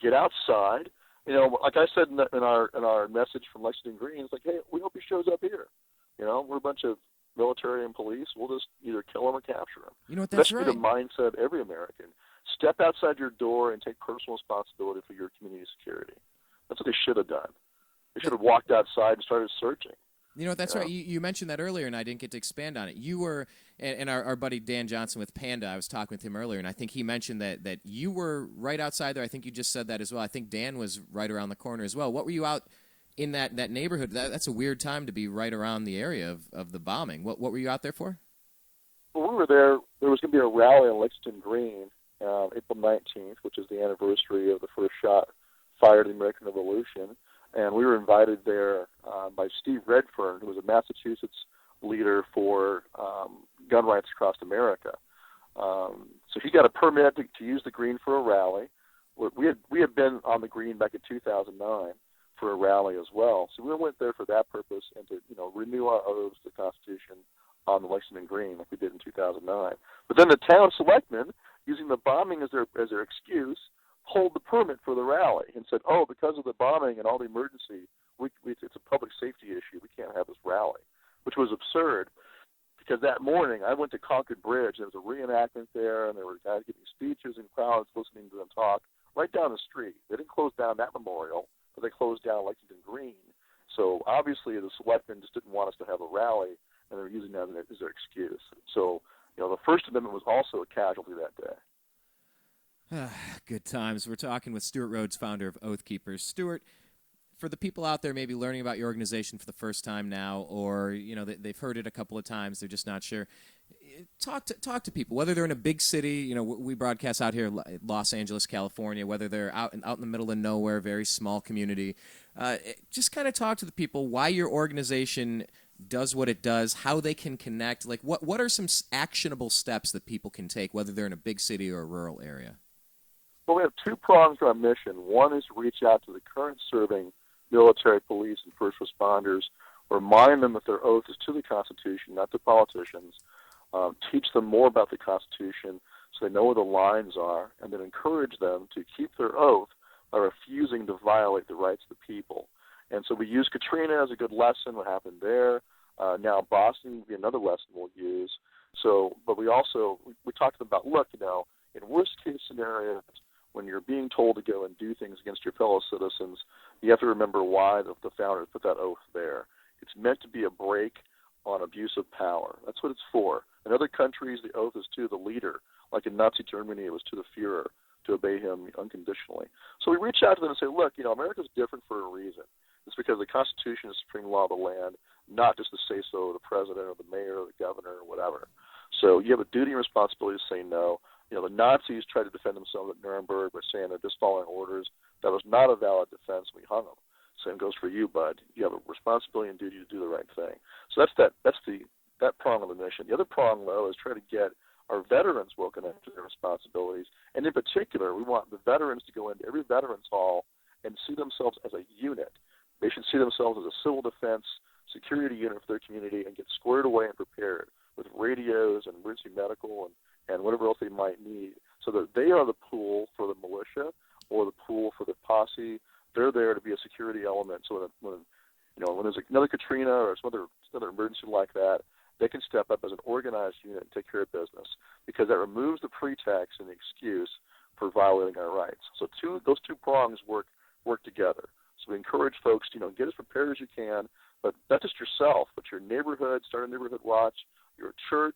Get outside. Like I said in our message from Lexington Green, it's like, hey, we hope he shows up here. We're a bunch of military and police. We'll just either kill him or capture him. You know what? That's right. That should be the mindset of every American. Step outside your door and take personal responsibility for your community security. That's what they should have done. They should have walked outside and started searching. That's right. You mentioned that earlier, and I didn't get to expand on it. You were, and our buddy Dan Johnson with Panda, I was talking with him earlier, and I think he mentioned that you were right outside there. I think you just said that as well. I think Dan was right around the corner as well. What were you out in that neighborhood? That's a weird time to be right around the area of the bombing. What were you out there for? Well, we were there. There was going to be a rally on Lexington Green, April 19th, which is the anniversary of the first shot fired in the American Revolution. And we were invited there by Steve Redfern, who was a Massachusetts leader for gun rights across America. So he got a permit to use the green for a rally. We had been on the green back in 2009 for a rally as well. So we went there for that purpose and to renew our oaths to the Constitution, on the Lexington Green like we did in 2009. But then the town selectmen, using the bombing as their excuse, pulled the permit for the rally and said, oh, because of the bombing and all the emergency, it's a public safety issue. We can't have this rally, which was absurd. Because that morning, I went to Concord Bridge. There was a reenactment there, and there were guys giving speeches and crowds listening to them talk right down the street. They didn't close down that memorial, but they closed down Lexington Green. So obviously, the selectmen just didn't want us to have a rally, and they were using that as their excuse. So, the First Amendment was also a casualty that day. Good times. We're talking with Stewart Rhodes, founder of Oathkeepers. Stewart, for the people out there maybe learning about your organization for the first time now, or they've heard it a couple of times, they're just not sure. Talk to people, whether they're in a big city. We broadcast out here in Los Angeles, California. Whether they're out in the middle of nowhere, very small community. Just kind of talk to the people why your organization does what it does, how they can connect. Like what are some actionable steps that people can take, whether they're in a big city or a rural area? Well, we have two prongs to our mission. One is to reach out to the current serving military, police, and first responders, remind them that their oath is to the Constitution, not to politicians, teach them more about the Constitution so they know where the lines are, and then encourage them to keep their oath by refusing to violate the rights of the people. And so we use Katrina as a good lesson, what happened there. Now Boston will be another lesson we'll use. But we also, we talked about, look, in worst case scenarios, when you're being told to go and do things against your fellow citizens, you have to remember why the founders put that oath there. It's meant to be a break on abuse of power. That's what it's for. In other countries, the oath is to the leader. Like in Nazi Germany, it was to the Führer, to obey him unconditionally. So we reach out to them and say, look, America's different for a reason. It's because the Constitution is supreme law of the land, not just the say-so of the president or the mayor or the governor or whatever. So you have a duty and responsibility to say no. The Nazis tried to defend themselves at Nuremberg by saying they're just following orders. That was not a valid defense. We hung them. Same goes for you, bud. You have a responsibility and duty to do the right thing. So that's that prong of the mission. The other prong, though, is try to get our veterans woken up to their responsibilities. And in particular, we want the veterans to go into every veterans hall and see themselves as a unit. They should see themselves as a civil defense security unit for their community and get squared away and prepared with radios and emergency medical and whatever else they might need, so that they are the pool for the militia or the pool for the posse. They're there to be a security element, so that when there's another Katrina or some other emergency like that, they can step up as an organized unit and take care of business, because that removes the pretext and the excuse for violating our rights. So those two prongs work together. So we encourage folks to get as prepared as you can, but not just yourself, but your neighborhood. Start a neighborhood watch, your church,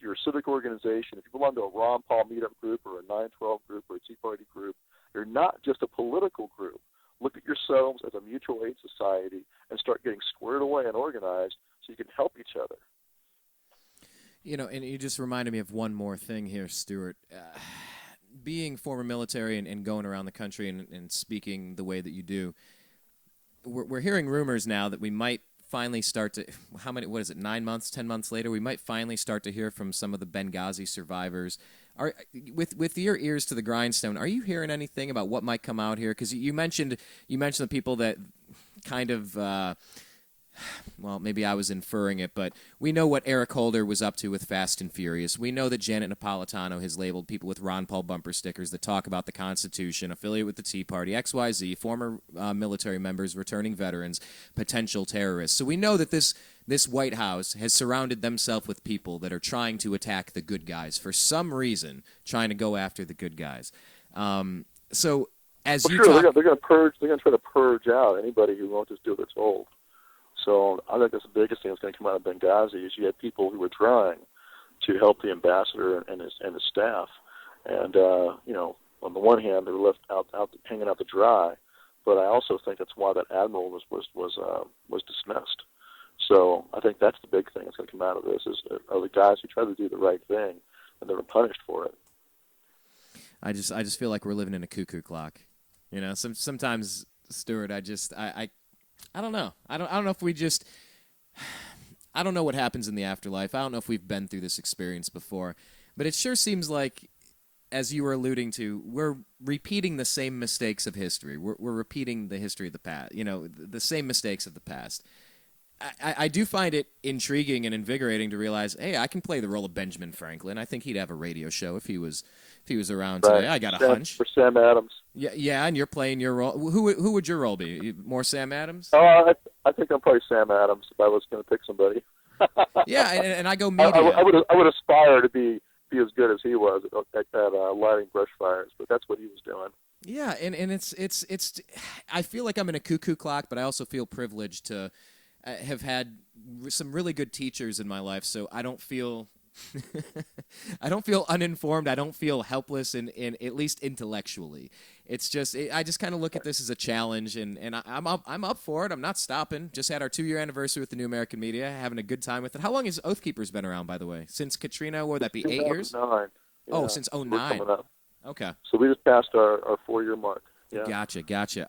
your civic organization. If you belong to a Ron Paul meetup group or a 912 group or a Tea Party group, you're not just a political group. Look at yourselves as a mutual aid society and start getting squared away and organized so you can help each other. And you just reminded me of one more thing here, Stewart. Being former military and going around the country and speaking the way that you do, we're hearing rumors now that we might finally start to, 9 months, 10 months later, we might finally start to hear from some of the Benghazi survivors. With your ears to the grindstone, are you hearing anything about what might come out here? Because you mentioned the people that kind of, maybe I was inferring it, but we know what Eric Holder was up to with Fast and Furious. We know that Janet Napolitano has labeled people with Ron Paul bumper stickers that talk about the Constitution, affiliate with the Tea Party, XYZ, former military members, returning veterans, potential terrorists. So we know that this White House has surrounded themselves with people that are trying to attack the good guys for some reason, trying to go after the good guys. So as you talk, they're going to purge. They're going to try to purge out anybody who won't just do what they're told. So I think that's the biggest thing that's going to come out of Benghazi is you had people who were trying to help the ambassador and his staff, and on the one hand they were left out hanging out to dry, but I also think that's why that admiral was dismissed. So I think that's the big thing that's going to come out of this are the guys who try to do the right thing and they're punished for it. I just feel like we're living in a cuckoo clock. Sometimes, Stewart, I don't know. I don't know if we just. I don't know what happens in the afterlife. I don't know if we've been through this experience before, but it sure seems like, as you were alluding to, we're repeating the same mistakes of history. We're repeating the history of the past. The same mistakes of the past. I do find it intriguing and invigorating to realize, hey, I can play the role of Benjamin Franklin. I think he'd have a radio show if he was around today. I got a hunch. For Sam Adams. Yeah, and you're playing your role. Who would your role be? More Sam Adams? Oh, I think I'm probably Sam Adams if I was going to pick somebody. Yeah, and I go media. I would aspire to be as good as he was at lighting brush fires, but that's what he was doing. Yeah, and it's I feel like I'm in a cuckoo clock, but I also feel privileged to have had some really good teachers in my life, so I don't feel uninformed. I don't feel helpless, in at least intellectually. It's just I just kind of look at this as a challenge, and I'm up for it. I'm not stopping. Just had our 2-year anniversary with the New American Media, having a good time with it. How long has Oathkeepers been around, by the way? Since Katrina? What would that be? 8 years? 2009. Yeah. Oh, since 2009. Okay. So we just passed our 4-year mark. Yeah. Gotcha.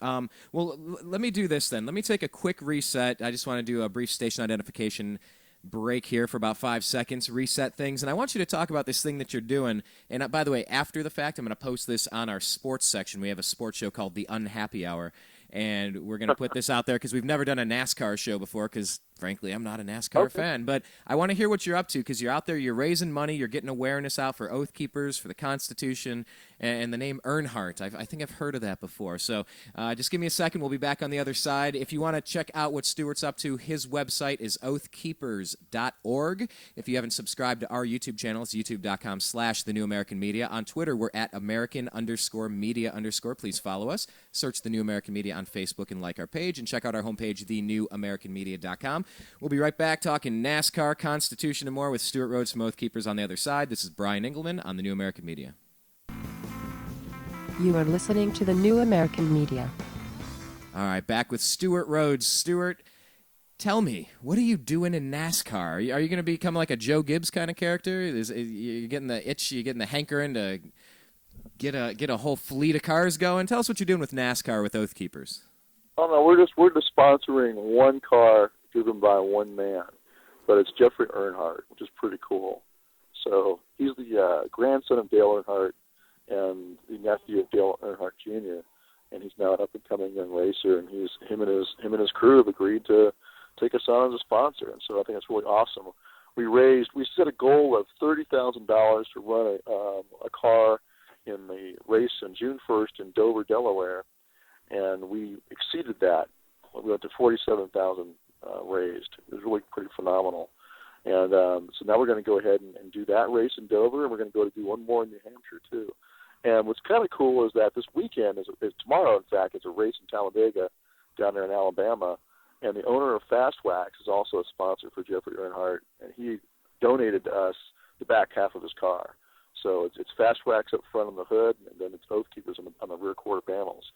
Well, let me do this then. Let me take a quick reset. I just want to do a brief station identification break here for about 5 seconds, reset things, and I want you to talk about this thing that you're doing. And by the way, after the fact, I'm going to post this on our sports section. We have a sports show called The Unhappy Hour, and we're going to put this out there because we've never done a NASCAR show before because, frankly, I'm not a NASCAR fan. But I want to hear what you're up to because you're out there, you're raising money, you're getting awareness out for Oathkeepers, for the Constitution, and the name Earnhardt. I think I've heard of that before. So just give me a second. We'll be back on the other side. If you want to check out what Stewart's up to, his website is oathkeepers.org. If you haven't subscribed to our YouTube channel, it's youtube.com/The New American Media. On Twitter, we're at American_media_. Please follow us. Search The New American Media on Facebook and like our page, and check out our homepage, thenewamericanmedia.com. We'll be right back talking NASCAR, Constitution, and more with Stewart Rhodes from Oathkeepers on the other side. This is Brian Engelman on The New American Media. You are listening to The New American Media. All right, back with Stewart Rhodes. Stewart, tell me, what are you doing in NASCAR? Are you going to become like a Joe Gibbs kind of character? You're getting the itch, you're getting the hankering to get a whole fleet of cars going? Tell us what you're doing with NASCAR with Oathkeepers. Oh no, we're just sponsoring one car driven by one man, but it's Jeffrey Earnhardt, which is pretty cool. So he's the grandson of Dale Earnhardt and the nephew of Dale Earnhardt Jr., and he's now an up-and-coming young racer, and him and his crew have agreed to take us on as a sponsor, and so I think it's really awesome. We set a goal of $30,000 to run a car in the race on June 1st in Dover, Delaware, and we exceeded that. We went to $47,000 raised. It was really pretty phenomenal. And so now we're going to go ahead and do that race in Dover, and we're going to go to do one more in New Hampshire, too. And what's kind of cool is that this weekend, is tomorrow, in fact, it's a race in Talladega down there in Alabama, and the owner of Fast Wax is also a sponsor for Jeffrey Earnhardt, and he donated to us the back half of his car. So it's Fast Wax up front on the hood, and then it's Oathkeepers on the rear quarter panels.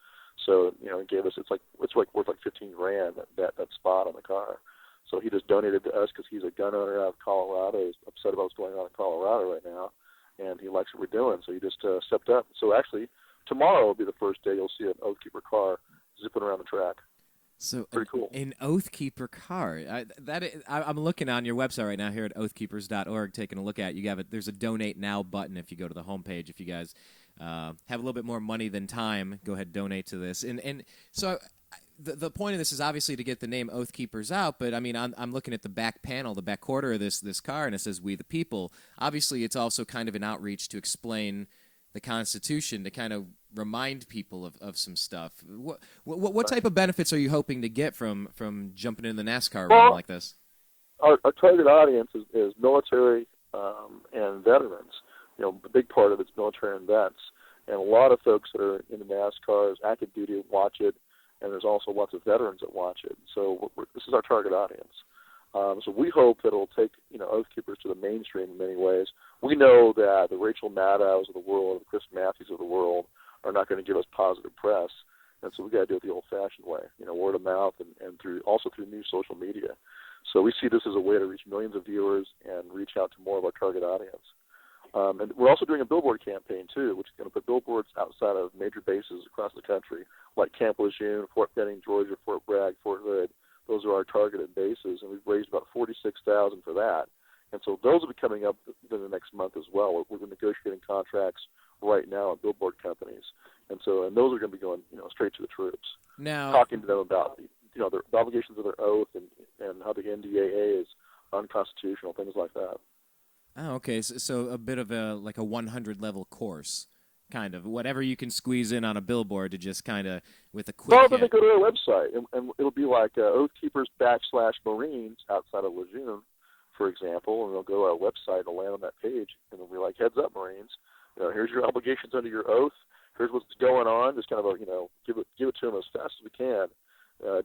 So he gave us it's worth like $15,000 that spot on the car. So he just donated to us because he's a gun owner out of Colorado. He's upset about what's going on in Colorado right now, and he likes what we're doing. So he just stepped up. So actually, tomorrow will be the first day you'll see an Oathkeeper car zipping around the track. So pretty cool. An Oathkeeper car. I'm looking on your website right now here at oathkeepers.org, taking a look at. There's a donate now button if you go to the homepage. If you guys have a little bit more money than time, go ahead and donate to this. And so the point of this is obviously to get the name Oathkeepers out, but I mean I'm looking at the back panel, the back quarter of this car, and it says "We the People." Obviously, it's also kind of an outreach to explain the Constitution, to kind of remind people of some stuff. What type of benefits are you hoping to get from jumping in the NASCAR realm like this? Our target audience is military and veterans. A big part of it's military and vets, and a lot of folks that are in the NASCARs, active duty, watch it, and there's also lots of veterans that watch it. So this is our target audience. So we hope that it'll take Oathkeepers to the mainstream in many ways. We know that the Rachel Maddows of the world, the Chris Matthews of the world, are not going to give us positive press, and so we got to do it the old-fashioned way, word of mouth and through new social media. So we see this as a way to reach millions of viewers and reach out to more of our target audience. And we're also doing a billboard campaign, too, which is going to put billboards outside of major bases across the country, like Camp Lejeune, Fort Benning, Georgia, Fort Bragg, Fort Hood. Those are our targeted bases, and we've raised about $46,000 for that. And so those will be coming up within the next month as well. We're negotiating contracts right now with billboard companies, and those are going to be going straight to the troops. Now, talking to them about the obligations of their oath and how the NDAA is unconstitutional, things like that. Oh, okay. So a bit of a 100 level course, kind of whatever you can squeeze in on a billboard to just kind of with a quick. Well, then they go to our website, and it'll be like Oathkeepers / Marines outside of Lejeune, for example, and they'll go to our website and land on that page, and it'll be like, heads up, Marines, here's your obligations under your oath. Here's what's going on. Just kind of give it to them as fast as we can.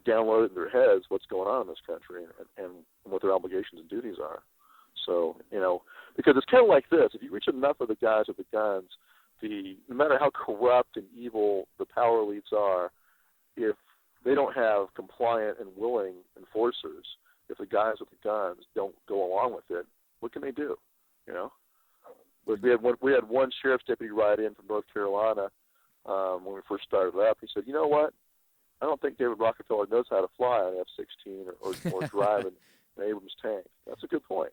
Download it in their heads what's going on in this country and what their obligations and duties are. So, because it's kind of like this. If you reach enough of the guys with the guns, no matter how corrupt and evil the power elites are, if they don't have compliant and willing enforcers, if the guys with the guns don't go along with it, what can they do? But we had one sheriff's deputy ride in from North Carolina when we first started up. He said, "You know what? I don't think David Rockefeller knows how to fly on an F-16 or drive an Abrams tank." That's a good point.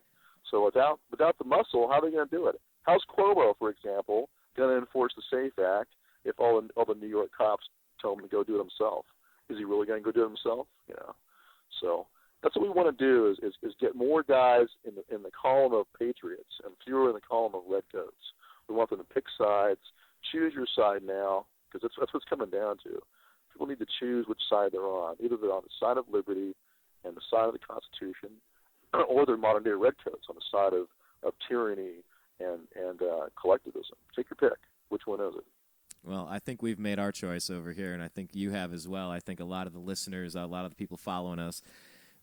So without the muscle, how are they going to do it? How's Cuomo, for example, going to enforce the SAFE Act if all the New York cops tell him to go do it himself? Is he really going to go do it himself? So that's what we want to do is get more guys in the column of patriots and fewer in the column of redcoats. We want them to pick sides. Choose your side now, because that's what's coming down to. People need to choose which side they're on. Either they're on the side of liberty and the side of the Constitution, or they're modern-day redcoats on the side of tyranny and collectivism. Take your pick. Which one is it? Well, I think we've made our choice over here, and I think you have as well. I think a lot of the listeners, a lot of the people following us,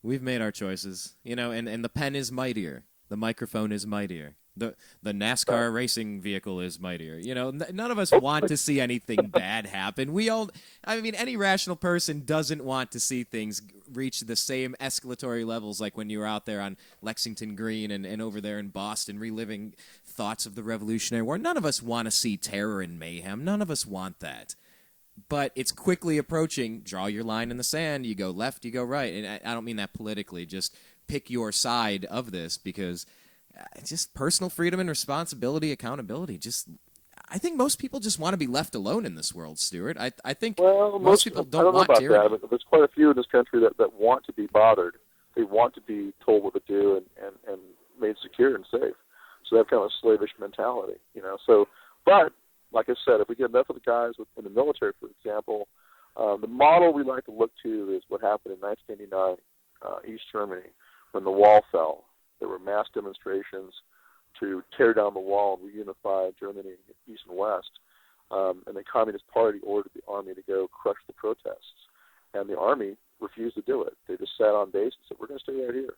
we've made our choices. And the pen is mightier. The microphone is mightier. The NASCAR racing vehicle is mightier. None of us want to see anything bad happen. Any rational person doesn't want to see things reach the same escalatory levels like when you were out there on Lexington Green and over there in Boston reliving thoughts of the Revolutionary War. None of us want to see terror and mayhem. None of us want that. But it's quickly approaching. Draw your line in the sand. You go left, you go right. And I don't mean that politically. Just pick your side of this, because just personal freedom and responsibility, accountability. I think most people just want to be left alone in this world, Stewart. I think most people don't want to. I don't know tyranny. about that, but there's quite a few in this country that want to be bothered. They want to be told what to do and made secure and safe. So they have kind of a slavish mentality, So, but like I said, if we get enough of the guys in the military, for example, the model we like to look to is what happened in 1989, East Germany, when the wall fell. There were mass demonstrations to tear down the wall and reunify Germany, East and West. And the Communist Party ordered the army to go crush the protests. And the army refused to do it. They just sat on base and said, "We're going to stay right here.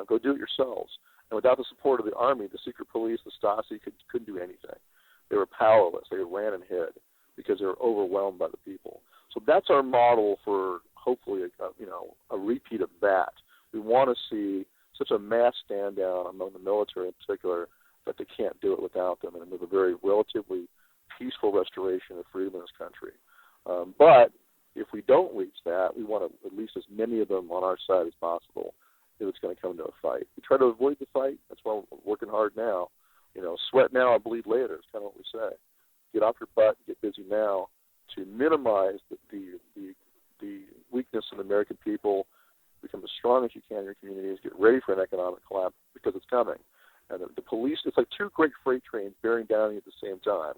Go do it yourselves." And without the support of the army, the secret police, the Stasi, couldn't do anything. They were powerless. They ran and hid because they were overwhelmed by the people. So that's our model for hopefully a repeat of that. We want to see such a mass stand down among the military in particular that they can't do it without them, and with a very relatively peaceful restoration of freedom in this country. But if we don't reach that, we want at least as many of them on our side as possible if it's going to come to a fight. We try to avoid the fight. That's why we're working hard now. Sweat now and bleed later is kind of what we say. Get off your butt, get busy now to minimize the weakness of the American people, become as strong as you can in your communities, get ready for an economic collapse because it's coming. And the police, it's like two great freight trains bearing down on you at the same time.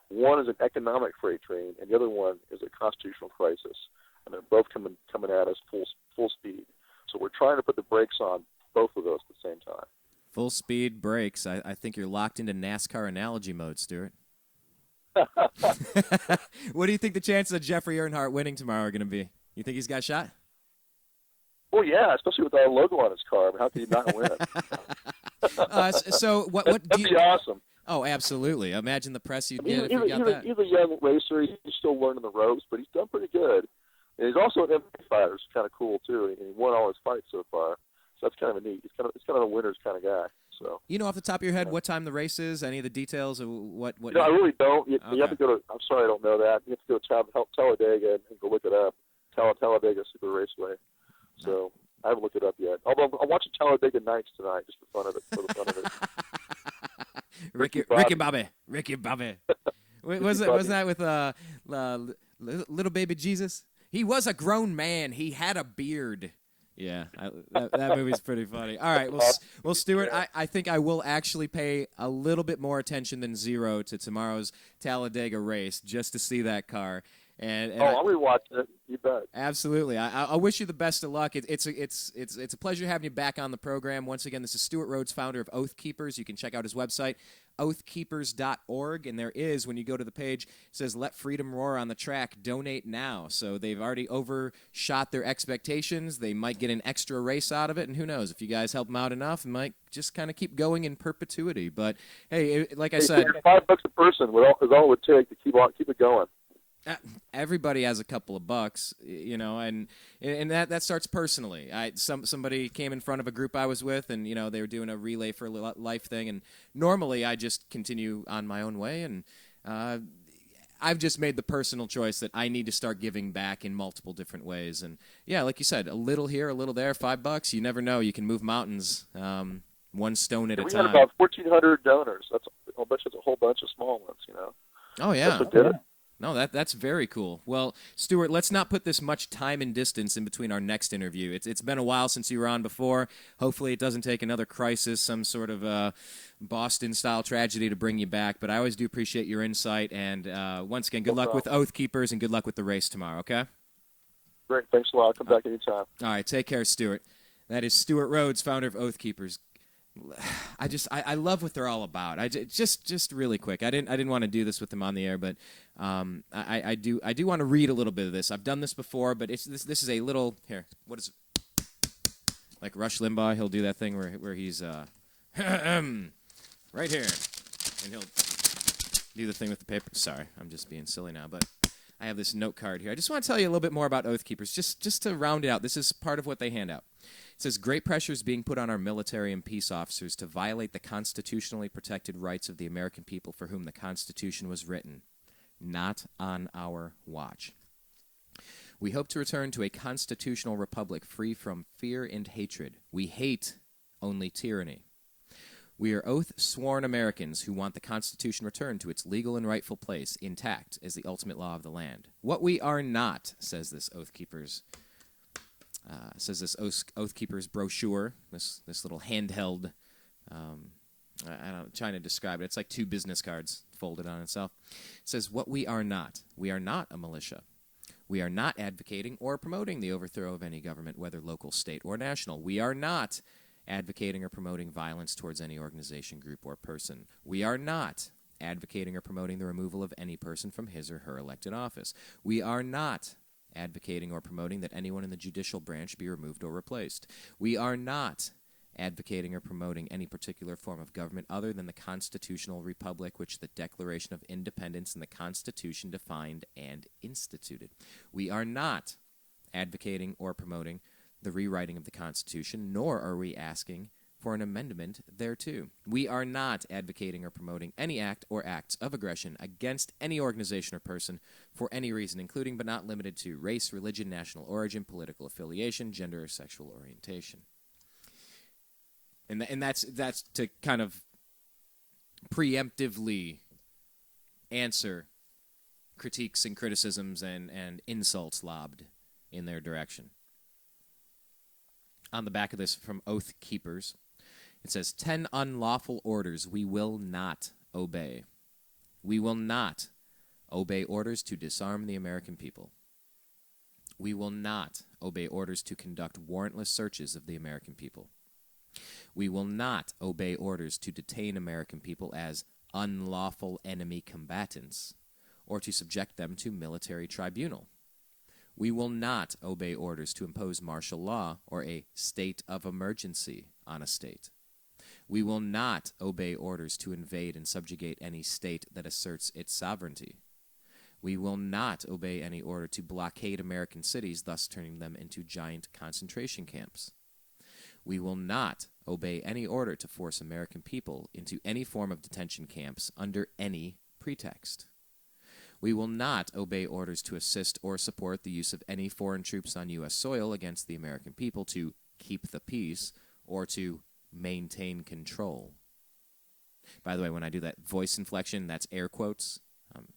One is an economic freight train, and the other one is a constitutional crisis. And they're both coming at us full speed. So we're trying to put the brakes on both of those at the same time. Full speed brakes. I think you're locked into NASCAR analogy mode, Stewart. What do you think the chances of Jeffrey Earnhardt winning tomorrow are going to be? You think he's got a shot? Well, yeah, especially with our logo on his car. How can he not win? So what That'd be awesome. Oh, absolutely. Imagine the press you'd get if you got that. He's a young racer. He's still learning the ropes, but he's done pretty good. And he's also an MMA fighter, which is kind of cool, too. And he won all his fights so far. So that's kind of neat. He's kind of a winner's kind of guy. So off the top of your head, what time the race is? Any of the details of what? No, I really don't. You have to go to. I'm sorry, I don't know that. You have to go to Talladega and go look it up. Talladega Super Raceway. So I haven't looked it up yet. Although I'm watching Talladega Nights tonight, just for fun of it. Ricky Bobby. Was that with little baby Jesus? He was a grown man. He had a beard. Yeah, that movie's pretty funny. All right, well, Stewart, I think I will actually pay a little bit more attention than zero to tomorrow's Talladega race just to see that car. And I'll rewatch it. You bet. Absolutely. I wish you the best of luck. It's a pleasure having you back on the program. Once again, this is Stewart Rhodes, founder of Oathkeepers. You can check out his website, oathkeepers.org, and there is, when you go to the page, it says, Let Freedom Roar on the track, donate now. So they've already overshot their expectations. They might get an extra race out of it, and who knows, if you guys help them out enough, it might just kind of keep going in perpetuity. But, hey, like I said, $5 a person is all it would take to keep it going. Everybody has a couple of bucks, you know, and that starts personally. Somebody came in front of a group I was with, and, you know, they were doing a relay for life thing, and normally I just continue on my own way, and I've just made the personal choice that I need to start giving back in multiple different ways. And yeah, like you said, a little here, a little there, $5. You never know. You can move mountains one stone at a time. We had about 1,400 donors. I'll bet you it's a whole bunch of small ones, you know. Oh yeah. That's what did it. No, that's very cool. Well, Stewart, let's not put this much time and distance in between our next interview. It's been a while since you were on before. Hopefully it doesn't take another crisis, some sort of Boston-style tragedy to bring you back. But I always do appreciate your insight. And once again, good luck with Oathkeepers and good luck with the race tomorrow, okay? Great. Thanks a lot. I'll come back anytime. All right. Take care, Stewart. That is Stewart Rhodes, founder of Oathkeepers. I love what they're all about. Just really quick. I didn't want to do this with them on the air, but I do want to read a little bit of this. I've done this before, but this is a little here. What is it? Like Rush Limbaugh? He'll do that thing where he's right here, and he'll do the thing with the paper. Sorry, I'm just being silly now, but I have this note card here. I just want to tell you a little bit more about Oathkeepers, just to round it out. This is part of what they hand out. It says, great pressure is being put on our military and peace officers to violate the constitutionally protected rights of the American people for whom the Constitution was written. Not on our watch. We hope to return to a constitutional republic free from fear and hatred. We hate only tyranny. We are oath-sworn Americans who want the Constitution returned to its legal and rightful place, intact as the ultimate law of the land. What we are not, says this Oathkeepers brochure, this little handheld, I'm trying to describe it. It's like two business cards folded on itself. It says, what we are not a militia. We are not advocating or promoting the overthrow of any government, whether local, state, or national. We are not advocating or promoting violence towards any organization, group, or person. We are not advocating or promoting the removal of any person from his or her elected office. We are not advocating or promoting that anyone in the judicial branch be removed or replaced. We are not advocating or promoting any particular form of government other than the constitutional republic which the Declaration of Independence and the Constitution defined and instituted. We are not advocating or promoting the rewriting of the Constitution, nor are we asking for an amendment thereto. We are not advocating or promoting any act or acts of aggression against any organization or person for any reason, including but not limited to race, religion, national origin, political affiliation, gender, or sexual orientation. And that's to kind of preemptively answer critiques and criticisms and insults lobbed in their direction. On the back of this from Oathkeepers, it says, 10 unlawful orders we will not obey. We will not obey orders to disarm the American people. We will not obey orders to conduct warrantless searches of the American people. We will not obey orders to detain American people as unlawful enemy combatants or to subject them to military tribunal. We will not obey orders to impose martial law or a state of emergency on a state. We will not obey orders to invade and subjugate any state that asserts its sovereignty. We will not obey any order to blockade American cities, thus turning them into giant concentration camps. We will not obey any order to force American people into any form of detention camps under any pretext. We will not obey orders to assist or support the use of any foreign troops on U.S. soil against the American people to keep the peace or to maintain control. By the way, when I do that voice inflection, that's air quotes. I'm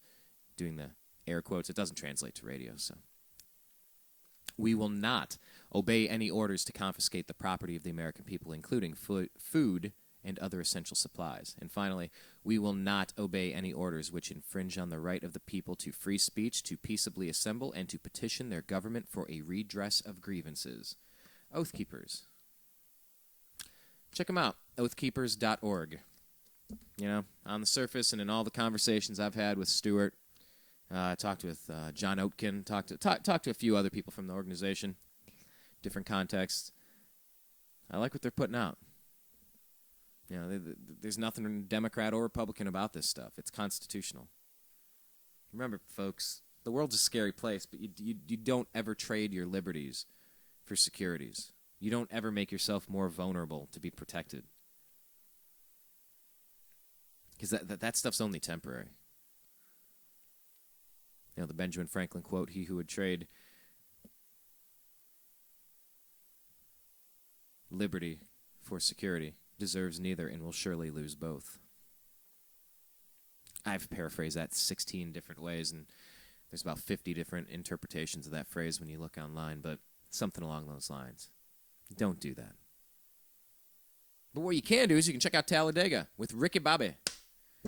doing the air quotes. It doesn't translate to radio, so We will not obey any orders to confiscate the property of the American people, including food and other essential supplies. And finally, we will not obey any orders which infringe on the right of the people to free speech, to peaceably assemble, and to petition their government for a redress of grievances. Oathkeepers. Check them out, oathkeepers.org. You know, on the surface and in all the conversations I've had with Stewart, I talked with John Oatkin, talked to a few other people from the organization, different contexts. I like what they're putting out. You know, there's nothing Democrat or Republican about this stuff. It's constitutional. Remember, folks, the world's a scary place, but you don't ever trade your liberties for securities. You don't ever make yourself more vulnerable to be protected. Because that stuff's only temporary. You know, the Benjamin Franklin quote, "He who would trade liberty for security deserves neither and will surely lose both." I've paraphrased that 16 different ways, and there's about 50 different interpretations of that phrase when you look online, but something along those lines. Don't do that. But what you can do is you can check out Talladega with Ricky Bobby.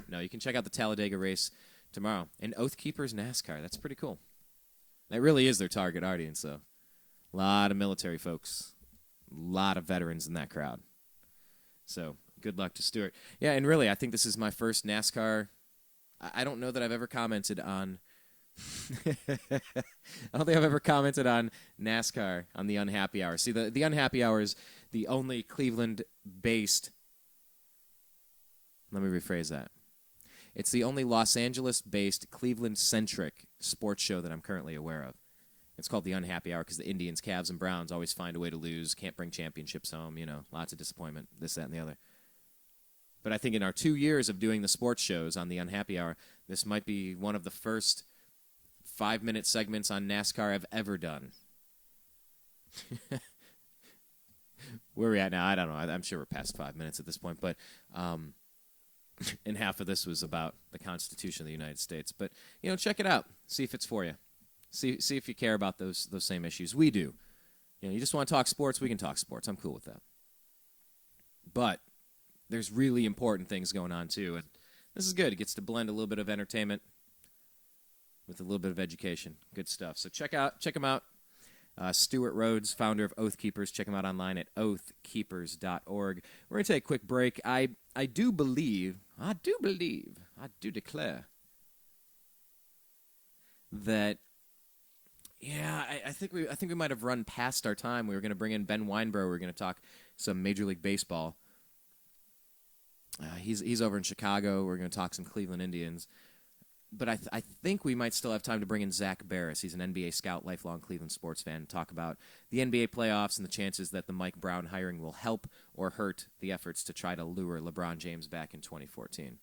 No, you can check out the Talladega race tomorrow. And Oathkeepers NASCAR. That's pretty cool. That really is their target audience, though. A lot of military folks. A lot of veterans in that crowd. So, good luck to Stewart. Yeah, and really, I think this is my first NASCAR. I don't know that I've ever commented on... I don't think I've ever commented on NASCAR on the Unhappy Hour. See, the Unhappy Hour is the only Cleveland-based... Let me rephrase that. It's the only Los Angeles-based, Cleveland-centric sports show that I'm currently aware of. It's called the Unhappy Hour because the Indians, Cavs, and Browns always find a way to lose, can't bring championships home, you know, lots of disappointment, this, that, and the other. But I think in our 2 years of doing the sports shows on the Unhappy Hour, this might be one of the first 5-minute segments on NASCAR I've ever done. Where are we at now? I don't know. I'm sure we're past 5 minutes at this point, but... and half of this was about the Constitution of the United States. But, you know, check it out. See if it's for you. See if you care about those same issues. We do. You know, you just want to talk sports, we can talk sports. I'm cool with that. But there's really important things going on, too. And this is good. It gets to blend a little bit of entertainment with a little bit of education. Good stuff. So check them out. Stewart Rhodes, founder of Oathkeepers. Check him out online at oathkeepers.org. We're going to take a quick break. I do declare that, yeah, I think we might have run past our time. We were going to bring in Ben Weinbrough. We were going to talk some Major League Baseball. He's over in Chicago. We're going to talk some Cleveland Indians. But I think we might still have time to bring in Zach Barris. He's an NBA scout, lifelong Cleveland sports fan, and talk about the NBA playoffs and the chances that the Mike Brown hiring will help or hurt the efforts to try to lure LeBron James back in 2014.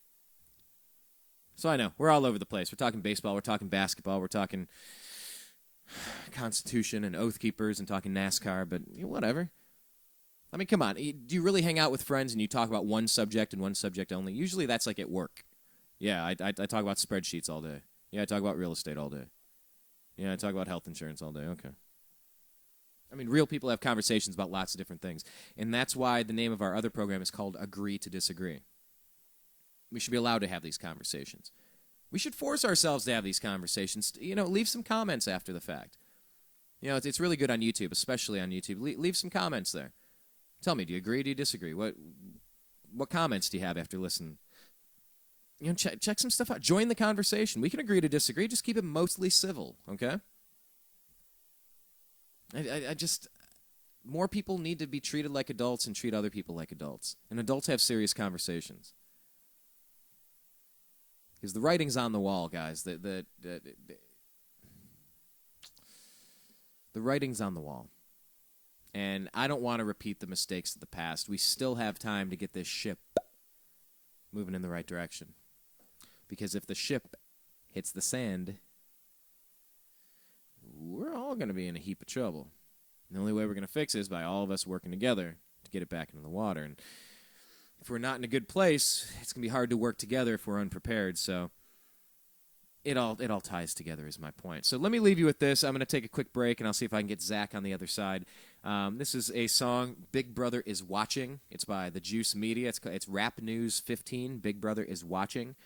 So I know, we're all over the place. We're talking baseball, we're talking basketball, we're talking Constitution and Oathkeepers and talking NASCAR, but you know, whatever. I mean, come on. Do you really hang out with friends and you talk about one subject and one subject only? Usually that's like at work. Yeah, I talk about spreadsheets all day. Yeah, I talk about real estate all day. Yeah, I talk about health insurance all day. Okay. I mean, real people have conversations about lots of different things. And that's why the name of our other program is called Agree to Disagree. We should be allowed to have these conversations. We should force ourselves to have these conversations. You know, leave some comments after the fact. You know, it's really good on YouTube, especially on YouTube. Leave some comments there. Tell me, do you agree, do you disagree? What comments do you have after listening? You know, check some stuff out. Join the conversation. We can agree to disagree. Just keep it mostly civil, okay? I just... More people need to be treated like adults and treat other people like adults. And adults have serious conversations. Because the writing's on the wall, guys. The writing's on the wall. And I don't want to repeat the mistakes of the past. We still have time to get this ship moving in the right direction. Because if the ship hits the sand, we're all going to be in a heap of trouble. And the only way we're going to fix it is by all of us working together to get it back into the water. And if we're not in a good place, it's going to be hard to work together if we're unprepared. So it all ties together is my point. So let me leave you with this. I'm going to take a quick break, and I'll see if I can get Zach on the other side. This is a song, Big Brother is Watching. It's by the Juice Media. It's Rap News 15, Big Brother is Watching.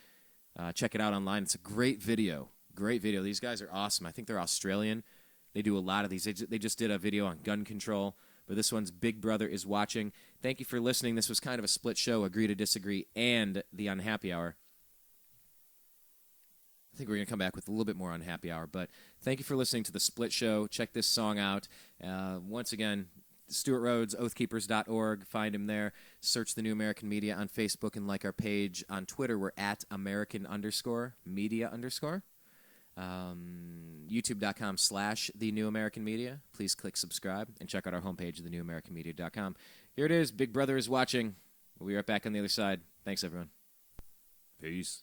Check it out online. It's a great video. Great video. These guys are awesome. I think they're Australian. They do a lot of these. They just did a video on gun control, but this one's Big Brother is Watching. Thank you for listening. This was kind of a split show, Agree to Disagree and the Unhappy Hour. I think we're going to come back with a little bit more on Happy Hour, but thank you for listening to the split show. Check this song out. Once again, Stewart Rhodes, oathkeepers.org. Find him there. Search the New American Media on Facebook and like our page. On Twitter, we're at American_media_. YouTube.com/The New American Media. Please click subscribe and check out our homepage, thenewamericanmedia.com. Here it is. Big Brother is Watching. We'll be right back on the other side. Thanks, everyone. Peace.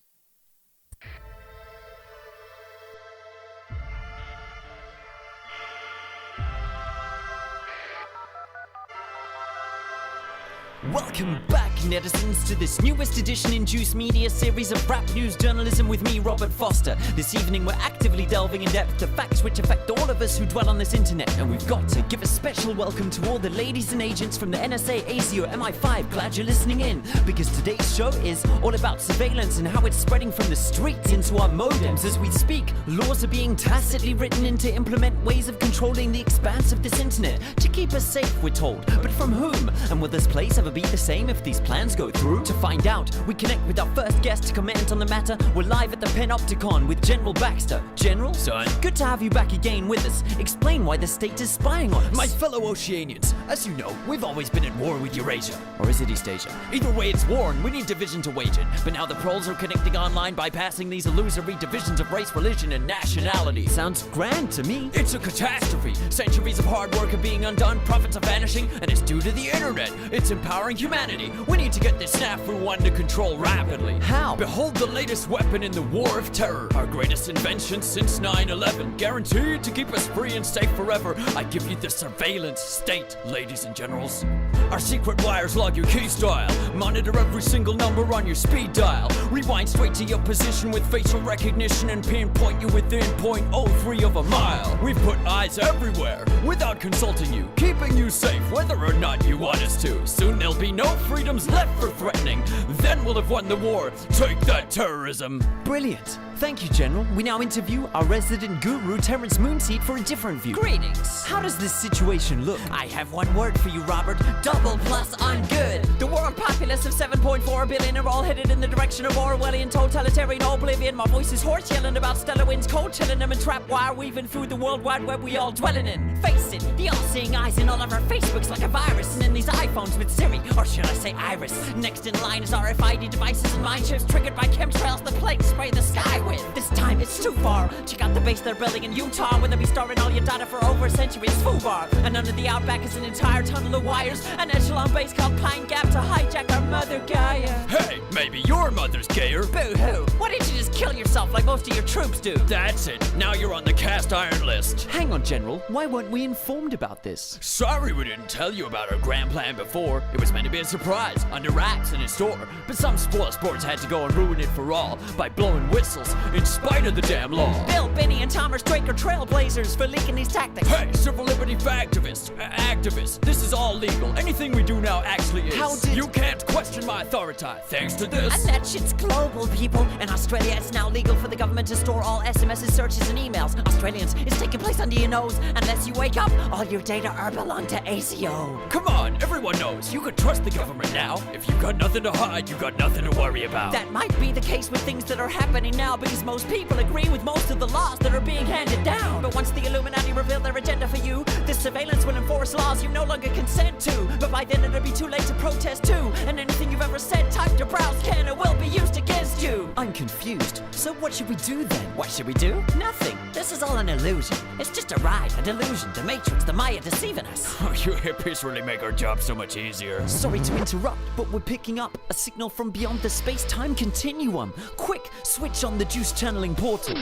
Welcome back, netizens, to this newest edition in Juice Media series of rap news journalism with me, Robert Foster. This evening we're actively delving in depth to facts which affect all of us who dwell on this internet, and we've got to give a special welcome to all the ladies and agents from the NSA, ASIO, MI5. Glad you're listening in, because today's show is all about surveillance and how it's spreading from the streets into our modems. As we speak, laws are being tacitly written in to implement ways of controlling the expanse of this internet, to keep us safe, we're told. But from whom? And will this place ever be the same if these plans go through? To find out, we connect with our first guest to comment on the matter. We're live at the Panopticon with General Baxter. General, son, good to have you back again with us. Explain why the state is spying on us. My fellow Oceanians, as you know, we've always been at war with Eurasia. Or is it East Asia? Either way, it's war and we need division to wage it. But now the proles are connecting online, bypassing these illusory divisions of race, religion, and nationality. Sounds grand to me. It's a catastrophe. Centuries of hard work are being undone, profits are vanishing, and it's due to the internet. It's empowering humanity. We need to get this snafu under control rapidly. How? Behold the latest weapon in the war of terror. Our greatest invention since 9/11. Guaranteed to keep us free and safe forever. I give you the surveillance state, ladies and generals. Our secret wires log your key style. Monitor every single number on your speed dial. Rewind straight to your position with facial recognition and pinpoint you within 0.03 of a mile. We've put eyes everywhere without consulting you, keeping you safe whether or not you want us to. Soon there'll be no freedoms left for threatening. Then we'll have won the war. Take that, terrorism. Brilliant. Thank you, General. We now interview our resident guru, Terrence Moonseed, for a different view. Greetings. How does this situation look? I have one word for you, Robert. Double plus on good. The world populace of 7.4 billion are all headed in the direction of Orwellian totalitarian oblivion. My voice is hoarse, yelling about stellar winds, cold chilling them and trap wire weaving through the world wide web we all dwelling in. Face it, the all-seeing eyes in all of our Facebooks like a virus, and in these iPhones with Siri, or should I say Iris. Next in line is RFID devices and mind shifts triggered by chemtrails the plague spray the sky with. This time it's too far. Check out the base they're building in Utah, where they'll be storing all your data for over a century. It's FUBAR. And under the outback is an entire tunnel of wires, an echelon base called Pine Gap to hijack our mother Gaia. Hey, maybe your mother's gayer. Boo-hoo. Why didn't you just kill yourself like most of your troops do? That's it. Now you're on the cast iron list. Hang on, General. Why weren't we informed about this? Sorry we didn't tell you about our grand plan before. It was meant to be a surprise, under wraps in a store. But some spoil sports had to go and ruin it for all by blowing whistles in spite of the damn law. Bill, Benny, and Thomas Drake are trailblazers for leaking these tactics. Hey, civil liberty activists, this is all legal. Anything we do now actually is. How did... You can't question my authority thanks to this. And that shit's global, people. In Australia, it's now legal for the government to store all SMSs, searches, and emails. Australians, it's taking place under your nose. Unless you wake up, all your data are belong to ACO. Come on, everyone knows. You can trust the government now. If you've got nothing to hide, you've got nothing to worry about. That might be the case with things that are happening now, because most people agree with most of the laws that are being handed down. But once the Illuminati reveal their agenda for you, this surveillance will enforce laws you no longer consent to. But by then it'll be too late to protest too. And anything you've ever said, typed or browsed can or will be used against you. I'm confused. So what should we do then? What should we do? Nothing. This is all an illusion. It's just a ride, a delusion, the Matrix, the Maya deceiving us. Oh, you hippies really make our job so much easier. Sorry to interrupt, but we're picking up a signal from beyond the space-time continuum. Quick, switch on the juice channeling portal.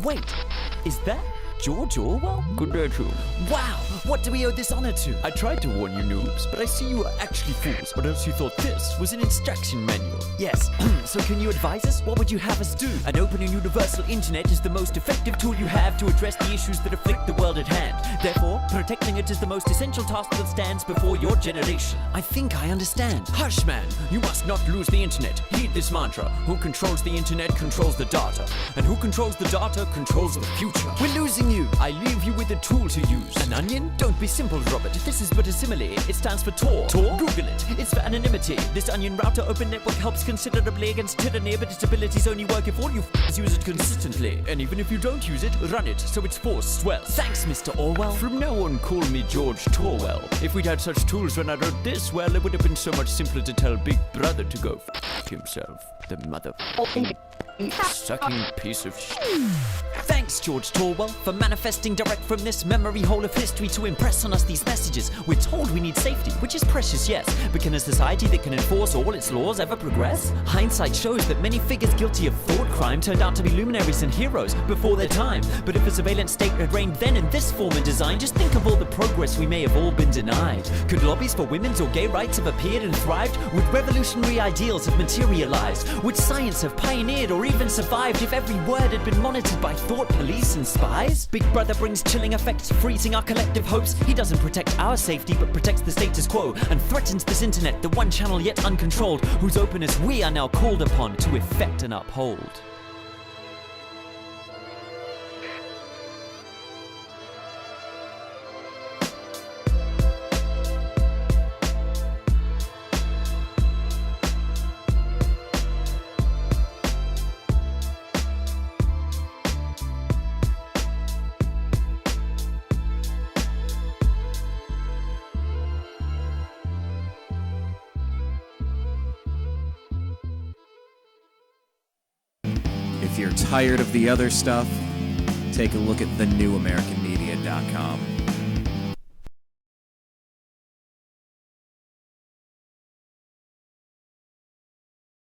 Wait, is that George Orwell? Good day to you. Wow, what do we owe this honor to? I tried to warn you noobs, but I see you are actually fools, or else you thought this was an instruction manual. Yes, so can you advise us? What would you have us do? An open and universal internet is the most effective tool you have to address the issues that afflict the world at hand. Therefore, protecting it is the most essential task that stands before your generation. I think I understand. Hush, man! You must not lose the internet. Heed this mantra. Who controls the internet controls the data. And who controls the data controls the future. We're losing you. I leave you with a tool to use. An onion? Don't be simple, Robert. This is but a simile. It stands for Tor. Tor? Google it. It's for anonymity. This onion router open network helps considerably against tyranny, but its abilities only work if all you use it consistently. And even if you don't use it, run it so its force swells. Thanks, Mr. Orwell. From now on, call me George Torwell. If we'd had such tools when I wrote this, well, it would have been so much simpler to tell Big Brother to go f*** himself. The mother sucking piece of shit. Thanks, George Torwell, for manifesting direct from this memory hole of history to impress on us these messages. We're told we need safety, which is precious, yes, but can a society that can enforce all its laws ever progress? Hindsight shows that many figures guilty of thought crime turned out to be luminaries and heroes before their time. But if a surveillance state had reigned then in this form and design, just think of all the progress we may have all been denied. Could lobbies for women's or gay rights have appeared and thrived? Would revolutionary ideals have materialized? Would science have pioneered or even survived if every word had been monitored by thought police and spies? Big Brother brings chilling effects, freezing our collective hopes. He doesn't protect our safety, but protects the status quo and threatens this internet, the one channel yet uncontrolled, whose openness we are now called upon to effect and uphold. If you're tired of the other stuff, take a look at thenewamericanmedia.com.